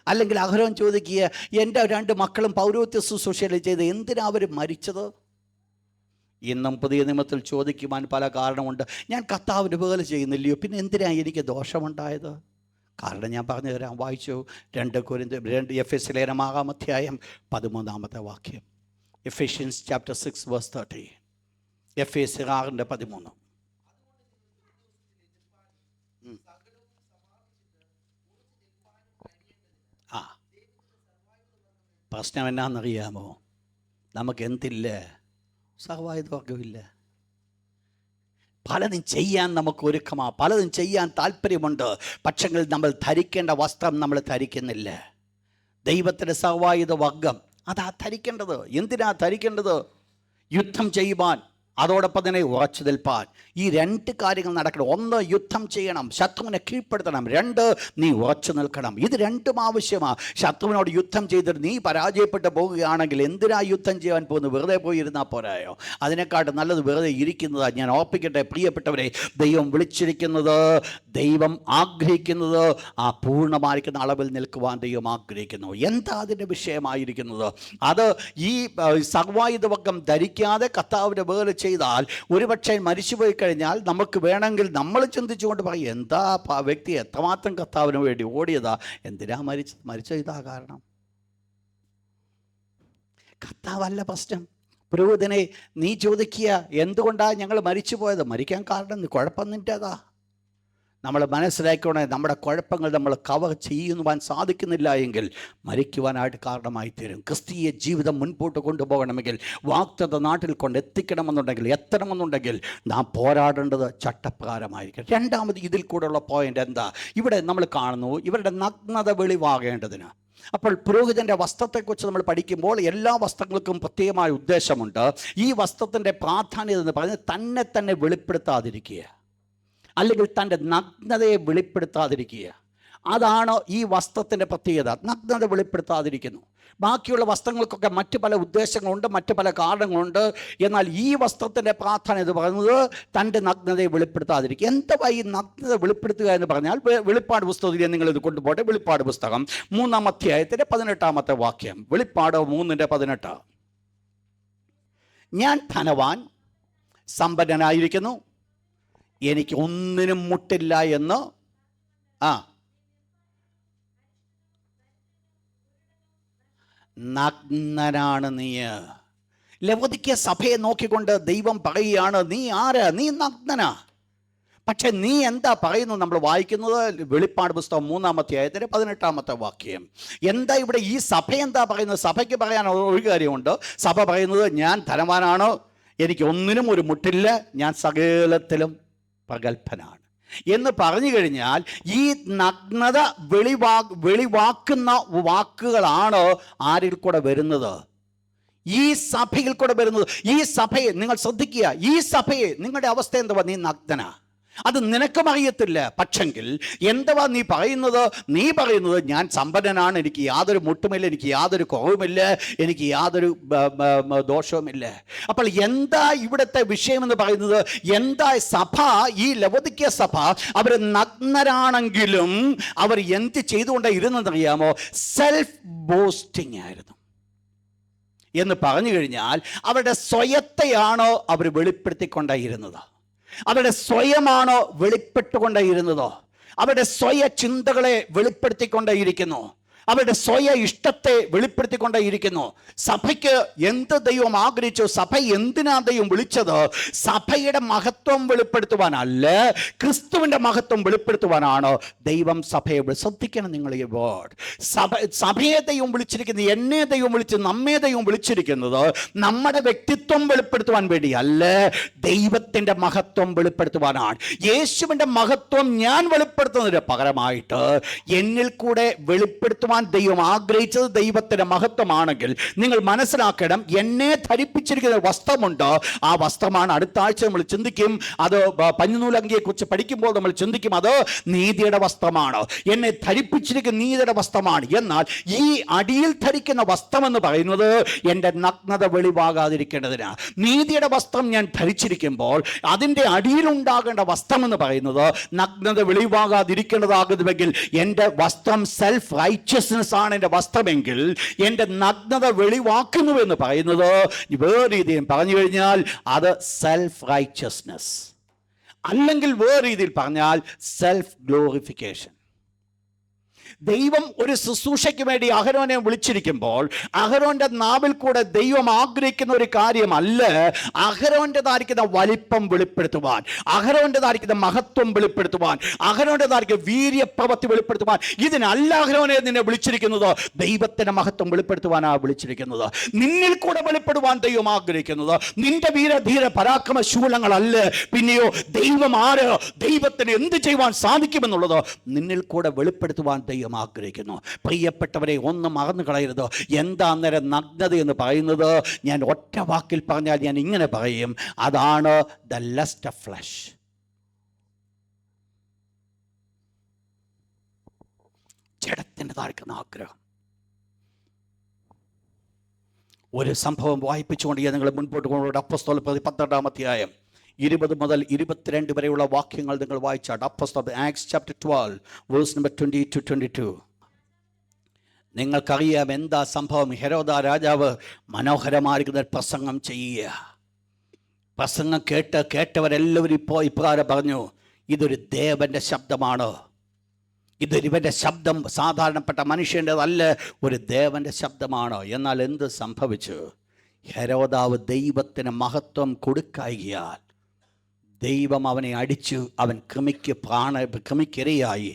അല്ലെങ്കിൽ അഹരോൻ ചോദിക്കുക, എൻ്റെ 2 മക്കളും പൗരോഹിത്യ ശുശ്രൂഷയിൽ ചെയ്ത് എന്തിനാ അവർ മരിച്ചത്? ഇന്നും പുതിയ നിയമത്തിൽ ചോദിക്കുവാൻ പല കാരണമുണ്ട്. ഞാൻ കർത്താവിൻ്റെ വേല ചെയ്യുന്നില്ലയോ, പിന്നെ എന്തിനാണ് എനിക്ക് ദോഷമുണ്ടായത്? കാരണം ഞാൻ പറഞ്ഞു തരാം. വായിച്ചു 2 എഫെസ്യ ലേഖനം 6-ാം അധ്യായം 13-ാമത്തെ വാക്യം. Ephesians chapter 6 verse 30. എഫേസ്യർ 6:13. ആ, പ്രശ്നം എന്നാണെന്നറിയാമോ? നമുക്ക് എന്തില്ല? സർവായുധവർഗമില്ല. പലതും ചെയ്യാൻ നമുക്ക് ഒരുക്കമാണ്, പലതും ചെയ്യാൻ താല്പര്യമുണ്ട്. പക്ഷെങ്കിൽ നമ്മൾ ധരിക്കേണ്ട വസ്ത്രം നമ്മൾ ധരിക്കുന്നില്ല. ദൈവത്തിൻ്റെ സർവായുധ വർഗം അതാ ധരിക്കേണ്ടത്. എന്തിനാ ധരിക്കേണ്ടത്? യുദ്ധം ചെയ്യുവാൻ, അതോടൊപ്പം തന്നെ ഉറച്ചു നിൽപ്പാൻ. ഈ രണ്ട് കാര്യങ്ങൾ നടക്കണം. ഒന്ന്, യുദ്ധം ചെയ്യണം, ശത്രുവിനെ കീഴ്പ്പെടുത്തണം. രണ്ട്, നീ ഉറച്ചു നിൽക്കണം. ഇത് രണ്ടും ആവശ്യമാണ്. ശത്രുവിനോട് യുദ്ധം ചെയ്തിട്ട് നീ പരാജയപ്പെട്ടു പോവുകയാണെങ്കിൽ എന്തിനാ യുദ്ധം ചെയ്യാൻ പോകുന്നത്? വെറുതെ പോയി ഇരുന്നാൽ പോരായോ? അതിനെക്കാട്ടും നല്ലത് വെറുതെ ഇരിക്കുന്നതാണ്. ഞാൻ ഓർപ്പിക്കട്ടെ പ്രിയപ്പെട്ടവരെ, ദൈവം വിളിച്ചിരിക്കുന്നത്, ദൈവം ആഗ്രഹിക്കുന്നത് ആ പൂർണ്ണമായിരിക്കുന്ന അളവിൽ നിൽക്കുവാൻ ദൈവം ആഗ്രഹിക്കുന്നു. എന്താ അതിൻ്റെ വിഷയമായിരിക്കുന്നത്? അത് ഈ സർവായുധവർഗം ധരിക്കാതെ കർത്താവിൻ്റെ വേല ചെയ്താൽ ഒരുപക്ഷെ മരിച്ചുപോയി കഴിഞ്ഞാൽ നമുക്ക് വേണമെങ്കിൽ നമ്മൾ ചിന്തിച്ചുകൊണ്ട് പറയും, എന്താ വ്യക്തി എത്രമാത്രം കർത്താവിന് വേണ്ടി ഓടിയതാ, എന്തിനാ മരിച്ച ഇതാ കാരണം. കർത്താവല്ല പ്രശ്നം. പുരോഹിതനെ നീ ചോദിക്കുക, എന്തുകൊണ്ടാണ് ഞങ്ങൾ മരിച്ചു പോയത്? മരിക്കാൻ കാരണം കുഴപ്പം നിൻ്റെതാ. നമ്മൾ മനസ്സിലാക്കണേ, നമ്മുടെ കുഴപ്പങ്ങൾ നമ്മൾ കവർ ചെയ്യുവാൻ സാധിക്കുന്നില്ല എങ്കിൽ മരിക്കുവാനായിട്ട് കാരണമായി തീരും. ക്രിസ്തീയ ജീവിതം മുൻപോട്ട് കൊണ്ടുപോകണമെങ്കിൽ, വാഗ്ദത്ത നാട്ടിൽ കൊണ്ട് എത്തണമെന്നുണ്ടെങ്കിൽ നാം പോരാടേണ്ടത് ചട്ടപ്രകാരമായിരിക്കും. രണ്ടാമത് ഇതിൽ കൂടെയുള്ള പോയിന്റ് എന്താ? ഇവിടെ നമ്മൾ കാണുന്നു ഇവരുടെ നഗ്നത വെളിവാകേണ്ടതിന്. അപ്പോൾ പുരോഹിതൻ്റെ വസ്ത്രത്തെക്കുറിച്ച് നമ്മൾ പഠിക്കുമ്പോൾ എല്ലാ വസ്ത്രങ്ങൾക്കും പ്രത്യേകമായ ഉദ്ദേശമുണ്ട്. ഈ വസ്ത്രത്തിൻ്റെ പ്രാധാന്യത എന്ന് പറയുന്നത് തന്നെ വെളിപ്പെടുത്താതിരിക്കുക, അല്ലെങ്കിൽ തൻ്റെ നഗ്നതയെ വെളിപ്പെടുത്താതിരിക്കുക. അതാണ് ഈ വസ്ത്രത്തിൻ്റെ പ്രത്യേകത. നഗ്നത വെളിപ്പെടുത്താതിരിക്കുന്നു. ബാക്കിയുള്ള വസ്ത്രങ്ങൾക്കൊക്കെ മറ്റ് പല ഉദ്ദേശങ്ങളുണ്ട്, മറ്റ് പല കാരണങ്ങളുണ്ട്. എന്നാൽ ഈ വസ്ത്രത്തിൻ്റെ പ്രാധാന്യം എന്ന് പറയുന്നത് തൻ്റെ നഗ്നതയെ വെളിപ്പെടുത്താതിരിക്കുക. എന്താ ഈ നഗ്നത വെളിപ്പെടുത്തുക എന്ന് പറഞ്ഞാൽ? വെളിപ്പാട് പുസ്തകത്തിൽ നിങ്ങളിത് കൊണ്ടുപോട്ടെ. വെളിപ്പാട് പുസ്തകം 3-ാം അധ്യായത്തിൻ്റെ 18-ാമത്തെ വാക്യം. വെളിപ്പാട് 3:18. ഞാൻ ധനവാൻ, സമ്പന്നനായിരിക്കുന്നു, എനിക്ക് ഒന്നിനും മുട്ടില്ല എന്ന് നഗ്നനാണ് നീ. ലവോദിക്യ സഭയെ നോക്കിക്കൊണ്ട് ദൈവം പറയുകയാണ്, നീ ആരാ? നീ നഗ്നനാ. പക്ഷെ നീ എന്താ പറയുന്നു? നമ്മൾ വായിക്കുന്നത് വെളിപ്പാട് പുസ്തകം 3-ാം അധ്യായത്തിൻ്റെ 18-ാമത്തെ വാക്യം. എന്താ ഇവിടെ ഈ സഭ എന്താ പറയുന്നത്? സഭയ്ക്ക് പറയാൻ ഒരു കാര്യമുണ്ട്. സഭ പറയുന്നത്, ഞാൻ ധനവാനാണ്, എനിക്ക് ഒന്നിനും ഒരു മുട്ടില്ല, ഞാൻ സകലത്തിലും പ്രഗത്ഭനാണ് എന്ന് പറഞ്ഞു കഴിഞ്ഞാൽ ഈ നഗ്നത വെളിവാക്കുന്ന വാക്കുകളാണ് ആരിൽ കൂടെ വരുന്നത്? ഈ സഭയിൽ കൂടെ വരുന്നത്. ഈ സഭയെ നിങ്ങൾ ശ്രദ്ധിക്കുക. ഈ സഭയെ നിങ്ങളുടെ അവസ്ഥ എന്തുവാ? നീ നഗ്നനാ. അത് നിനക്കും അറിയത്തില്ല. പക്ഷെങ്കിൽ എന്തുവാ നീ പറയുന്നത്? നീ പറയുന്നത്, ഞാൻ സമ്പന്നനാണ്, എനിക്ക് യാതൊരു മുട്ടുമില്ല, എനിക്ക് യാതൊരു കുറവുമില്ല, എനിക്ക് യാതൊരു ദോഷവുമില്ല. അപ്പോൾ എന്താ ഇവിടുത്തെ വിഷയമെന്ന് പറയുന്നത്? എന്താ സഭ, ഈ ലവോദിക്യ സഭ, അവർ നഗ്നരാണെങ്കിലും അവർ എന്ത് ചെയ്തുകൊണ്ടേ ഇരുന്നതെന്നറിയാമോ? സെൽഫ് ബോസ്റ്റിംഗ് ആയിരുന്നു. എന്ന് പറഞ്ഞു കഴിഞ്ഞാൽ അവരുടെ സ്വയത്തെയാണോ അവർ വെളിപ്പെടുത്തിക്കൊണ്ടേയിരുന്നത്? അവരുടെ സ്വയമാണോ വെളിപ്പെട്ടുകൊണ്ടേയിരുന്നതോ? അവരുടെ സ്വയ ചിന്തകളെ വെളിപ്പെടുത്തിക്കൊണ്ടേയിരിക്കുന്നു, അവരുടെ സ്വയ ഇഷ്ടത്തെ വെളിപ്പെടുത്തിക്കൊണ്ടേയിരിക്കുന്നു. സഭയ്ക്ക് എന്ത് ദൈവം ആഗ്രഹിച്ചു? സഭ എന്തിനാ ദൈവം വിളിച്ചത്? സഭയുടെ മഹത്വം വെളിപ്പെടുത്തുവാനല്ല, ക്രിസ്തുവിൻ്റെ മഹത്വം വെളിപ്പെടുത്തുവാനാണ് ദൈവം സഭയെ. ശ്രദ്ധിക്കണം നിങ്ങൾ ഈ വേർഡ്. സഭയെ ദൈവം വിളിച്ചിരിക്കുന്നത്, എന്നെ ദൈവം വിളിച്ച്, നമ്മെ ദൈവം വിളിച്ചിരിക്കുന്നത് നമ്മുടെ വ്യക്തിത്വം വെളിപ്പെടുത്തുവാൻ വേണ്ടിയല്ല, ദൈവത്തിൻ്റെ മഹത്വം വെളിപ്പെടുത്തുവാനാണ്. യേശുവിൻ്റെ മഹത്വം ഞാൻ വെളിപ്പെടുത്തുന്നതിന് പകരമായിട്ട് എന്നിൽ കൂടെ വെളിപ്പെടുത്തുവാൻ ദൈവം ആഗ്രഹിച്ചത് ദൈവത്തിന്റെ മഹത്വമാണെങ്കിൽ നിങ്ങൾ മനസ്സിലാക്കണം, എന്നെ ധരിപ്പിച്ചിരിക്കുന്ന വസ്ത്രമുണ്ട്. ആ വസ്ത്രമാണ് അടുത്ത ആഴ്ച നമ്മൾ ചിന്തിക്കും. അത് പഞ്ഞുനൂലങ്കിയെ കുറിച്ച് പഠിക്കുമ്പോൾ നമ്മൾ ചിന്തിക്കും, അത് നീതിയുടെ വസ്ത്രമാണ്. എന്നെ ധരിപ്പിച്ചിരിക്കുന്ന നീതിയുടെ വസ്ത്രമാണ്. എന്നാൽ ഈ അടിയിൽ ധരിക്കുന്ന വസ്ത്രം എന്ന് പറയുന്നത് എൻ്റെ നഗ്നത വെളിവാകാതിരിക്കേണ്ടതിനാണ്. നീതിയുടെ വസ്ത്രം ഞാൻ ധരിച്ചിരിക്കുമ്പോൾ അതിൻ്റെ അടിയിലുണ്ടാകേണ്ട വസ്ത്രം എന്ന് പറയുന്നത് നഗ്നത വെളിവാകാതിരിക്കേണ്ടതാകുന്നുവെങ്കിൽ എൻ്റെ വസ്ത്രം സെൽഫ് റൈറ്റ്യസ്നെസ് ആണ് എൻ്റെ വസ്ത്രമെങ്കിൽ എൻ്റെ നഗ്നത വെളിവാക്കുന്നു എന്ന് പറയുന്നത് വേറെ രീതിയിൽ പറഞ്ഞു കഴിഞ്ഞാൽ അത് സെൽഫ് റൈറ്റ്യസ്നെസ്, അല്ലെങ്കിൽ വേറെ രീതിയിൽ പറഞ്ഞാൽ സെൽഫ് ഗ്ലോറിഫിക്കേഷൻ. ദൈവം ഒരു ശുശ്രൂഷയ്ക്ക് വേണ്ടി അഹരോനെ വിളിച്ചിരിക്കുമ്പോൾ അഹരോന്റെ നാവിൽ കൂടെ ദൈവം ആഗ്രഹിക്കുന്ന ഒരു കാര്യമല്ല അഹരോന്റേതായിരിക്കുന്ന വലിപ്പം വെളിപ്പെടുത്തുവാൻ, അഹരോന്റേതായിരിക്കുന്ന മഹത്വം വെളിപ്പെടുത്തുവാൻ, അഹരോന്റേതായിരിക്കുന്ന വീര്യപ്രവൃത്തി വെളിപ്പെടുത്തുവാൻ. ഇതിനല്ല അഹരോനെ നിന്നെ വിളിച്ചിരിക്കുന്നത്. ദൈവത്തിന്റെ മഹത്വം വെളിപ്പെടുത്തുവാനാണ് വിളിച്ചിരിക്കുന്നത്. നിന്നിൽ കൂടെ വെളിപ്പെടുവാൻ ദൈവം ആഗ്രഹിക്കുന്നത് നിന്റെ വീരധീര പരാക്രമ ശൂലങ്ങളല്ല, പിന്നെയോ ദൈവം ആര്, ദൈവത്തിന് എന്ത് ചെയ്യുവാൻ സാധിക്കുമെന്നുള്ളത് നിന്നിൽ കൂടെ വെളിപ്പെടുത്തുവാൻ ദൈവം ആഗ്രഹിക്കുന്നു. പ്രിയപ്പെട്ടവരെ, ഒന്നും മറന്നു കളയരുത്. എന്താ അന്നേരം നഗ്നത എന്ന് പറയുന്നത്? ഞാൻ ഒറ്റ വാക്കിൽ പറഞ്ഞാൽ ഞാൻ ഇങ്ങനെ പറയും, അതാണ് ദ ലസ്റ്റ് ഓഫ് ഫ്ലഷ്. ജഡത്തിന് താഴ്ക്കുന്ന ആഗ്രഹം. ഒരു സംഭവം വായിപ്പിച്ചുകൊണ്ട് നിങ്ങൾ മുൻപോട്ട് കൊണ്ടുപോയി അപ്പോസ്തലപ്രവൃത്തി 12-ാം അധ്യായം 20 മുതൽ 22 വരെയുള്ള വാക്യങ്ങൾ നിങ്ങൾ വായിച്ചാൽ. Acts chapter 12 verse number 20-22. നിങ്ങൾക്കറിയാം എന്താ സംഭവം. ഹെരോദാ രാജാവ് മനോഹരമായിരിക്കുന്ന പ്രസംഗം ചെയ്യുക. പ്രസംഗം കേട്ടവരെല്ലാവരും ഇപ്പോൾ ഇപ്രകാരം പറഞ്ഞു, ഇതൊരു ദേവന്റെ ശബ്ദമാണ്. ഇവൻ്റെ ശബ്ദം സാധാരണപ്പെട്ട മനുഷ്യൻ്റെതല്ല, ഒരു ദേവന്റെ ശബ്ദമാണ്. എന്നാൽ എന്ത് സംഭവിച്ചു? ഹെരോദാവ് ദൈവത്തിന് മഹത്വം കൊടുക്കായികയാൽ ദൈവം അവനെ അടിച്ചു. അവൻ കൃമിക്കിരയായി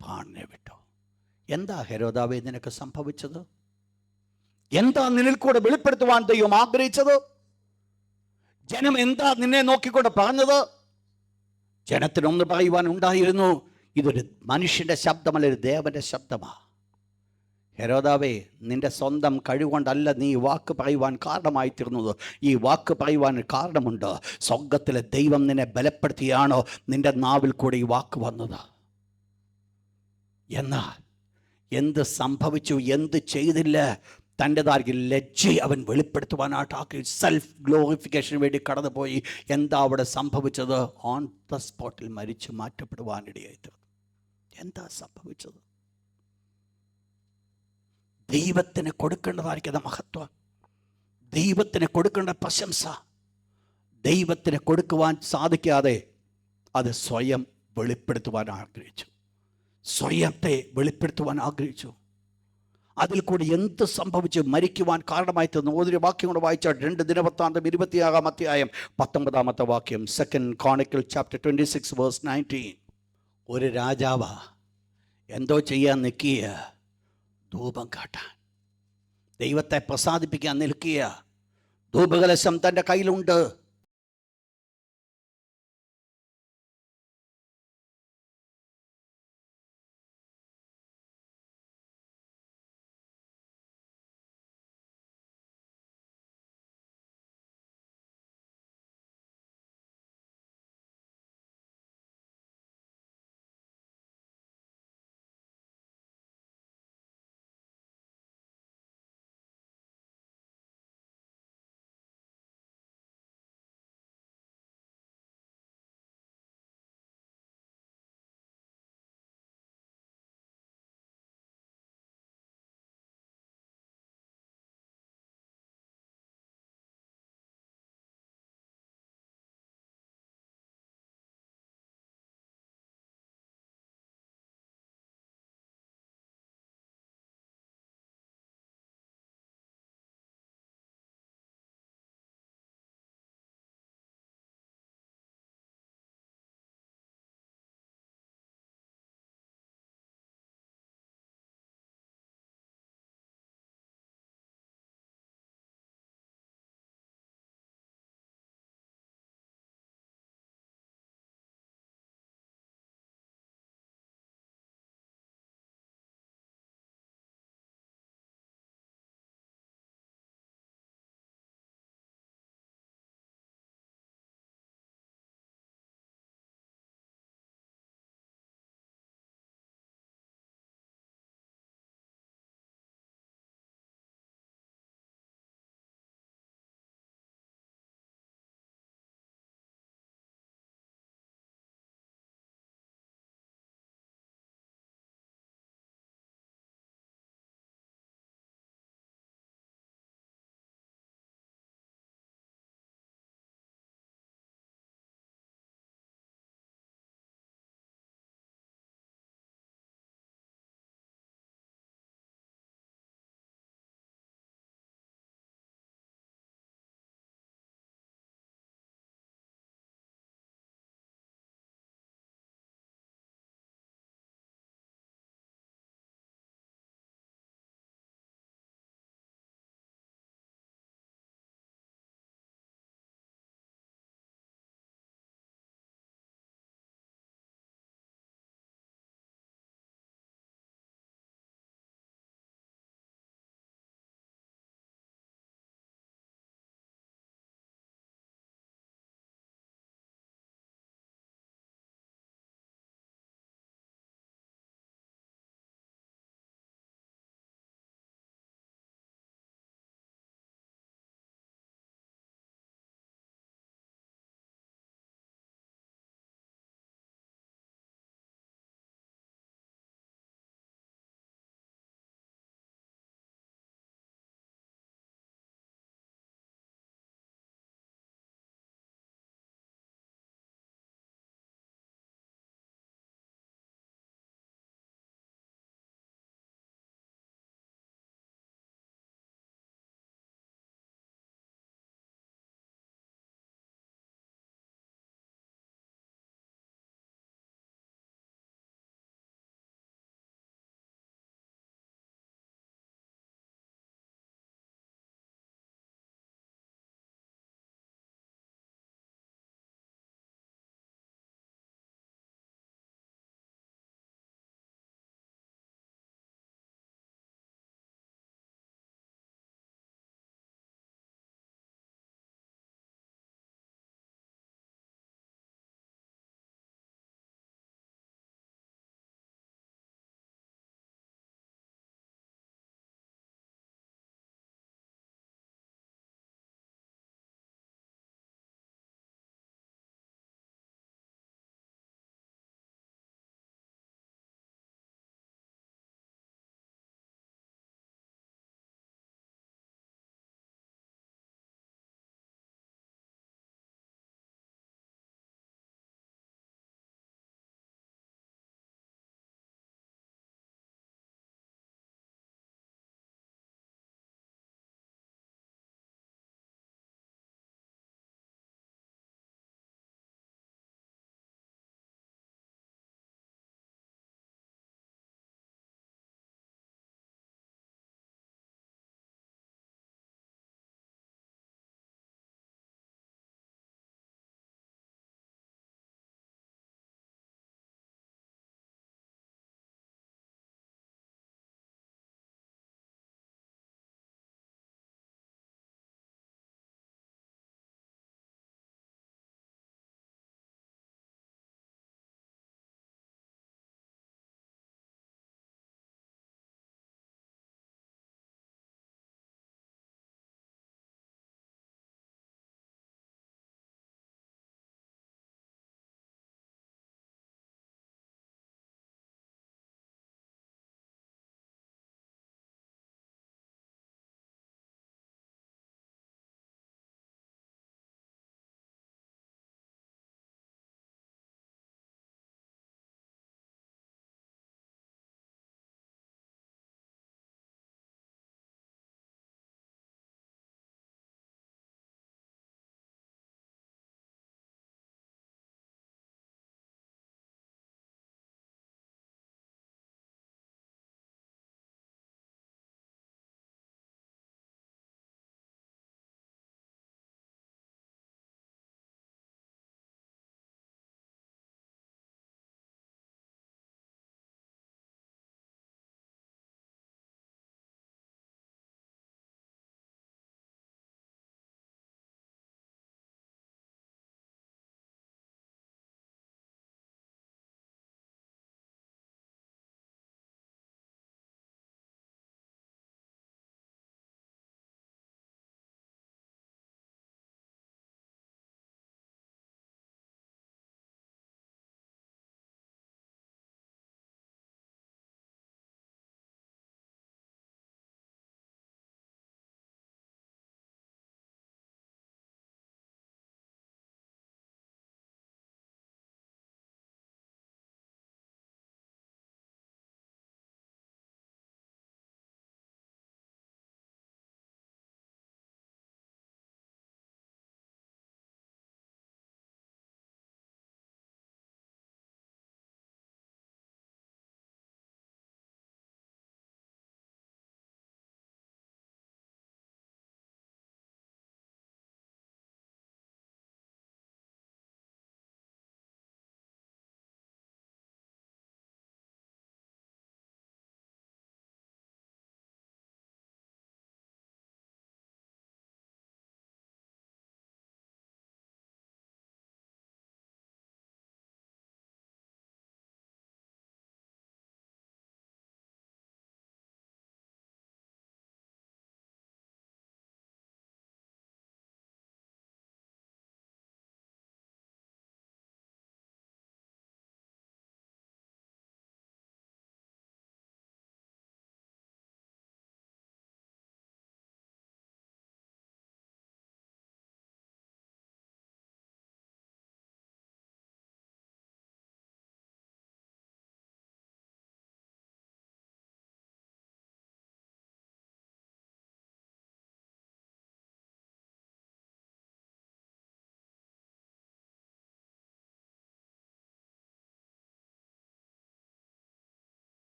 പ്രാണനെ വിട്ടു. എന്താ ഹെരോദാവേ നിനക്ക് സംഭവിച്ചത്? എന്താ നിന്നിൽ കൂടെ വെളിപ്പെടുത്തുവാൻ ദൈവം ആഗ്രഹിച്ചത്? ജനം എന്താ നിന്നെ നോക്കിക്കൊണ്ട് പറഞ്ഞത്? ജനത്തിനൊന്ന് പറയുവാൻ ഉണ്ടായിരുന്നു, ഇതൊരു മനുഷ്യൻ്റെ ശബ്ദമല്ല, ഒരു ദേവന്റെ ശബ്ദമാണ്. ഹെരോദാവേ, നിന്റെ സ്വന്തം കഴിവുകൊണ്ടല്ല നീ വാക്ക് പറയുവാൻ കാരണമായി തീർന്നത്. ഈ വാക്ക് പറയുവാൻ കാരണമുണ്ട്. സ്വർഗത്തിലെ ദൈവം നിന്നെ ബലപ്പെടുത്തിയാണോ നിന്റെ നാവിൽ കൂടെ ഈ വാക്ക് വന്നത്. എന്നാൽ എന്ത് സംഭവിച്ചു? എന്ത് ചെയ്തില്ല? തൻ്റെതായിരിക്കും ലജ്ജ അവൻ വെളിപ്പെടുത്തുവാനായിട്ട് ആക്കി സെൽഫ് ഗ്ലോറിഫിക്കേഷന് വേണ്ടി കടന്നുപോയി. എന്താ അവിടെ സംഭവിച്ചത്? ഓൺ ദ സ്പോട്ടിൽ മരിച്ചു മാറ്റപ്പെടുവാനിടയായി തീർന്നു. എന്താ സംഭവിച്ചത്? ദൈവത്തിന് കൊടുക്കേണ്ടതായിരിക്കുന്ന മഹത്വം, ദൈവത്തിന് കൊടുക്കേണ്ട പ്രശംസ ദൈവത്തിന് കൊടുക്കുവാൻ സാധിക്കാതെ അത് സ്വയം വെളിപ്പെടുത്തുവാൻ ആഗ്രഹിച്ചു. സ്വയത്തെ വെളിപ്പെടുത്തുവാൻ ആഗ്രഹിച്ചു. അതിൽ കൂടി എന്ത് സംഭവിച്ചു? മരിക്കുവാൻ കാരണമായി തീർന്നു. ഒരു വാക്യം കൂടെ വായിച്ചാൽ 2 ദിനവൃത്താന്തം 26-ാം അധ്യായം 19-ാമത്തെ വാക്യം. 2 Chronicles chapter 26 verse 19. ഒരു രാജാവ് എന്തോ ചെയ്യാൻ നിൽക്കുക, ധൂപം കാട്ടാൻ, ദൈവത്തെ പ്രസാദിപ്പിക്കാൻ നിൽക്കുക. ധൂപകലശം തൻ്റെ കയ്യിലുണ്ട്.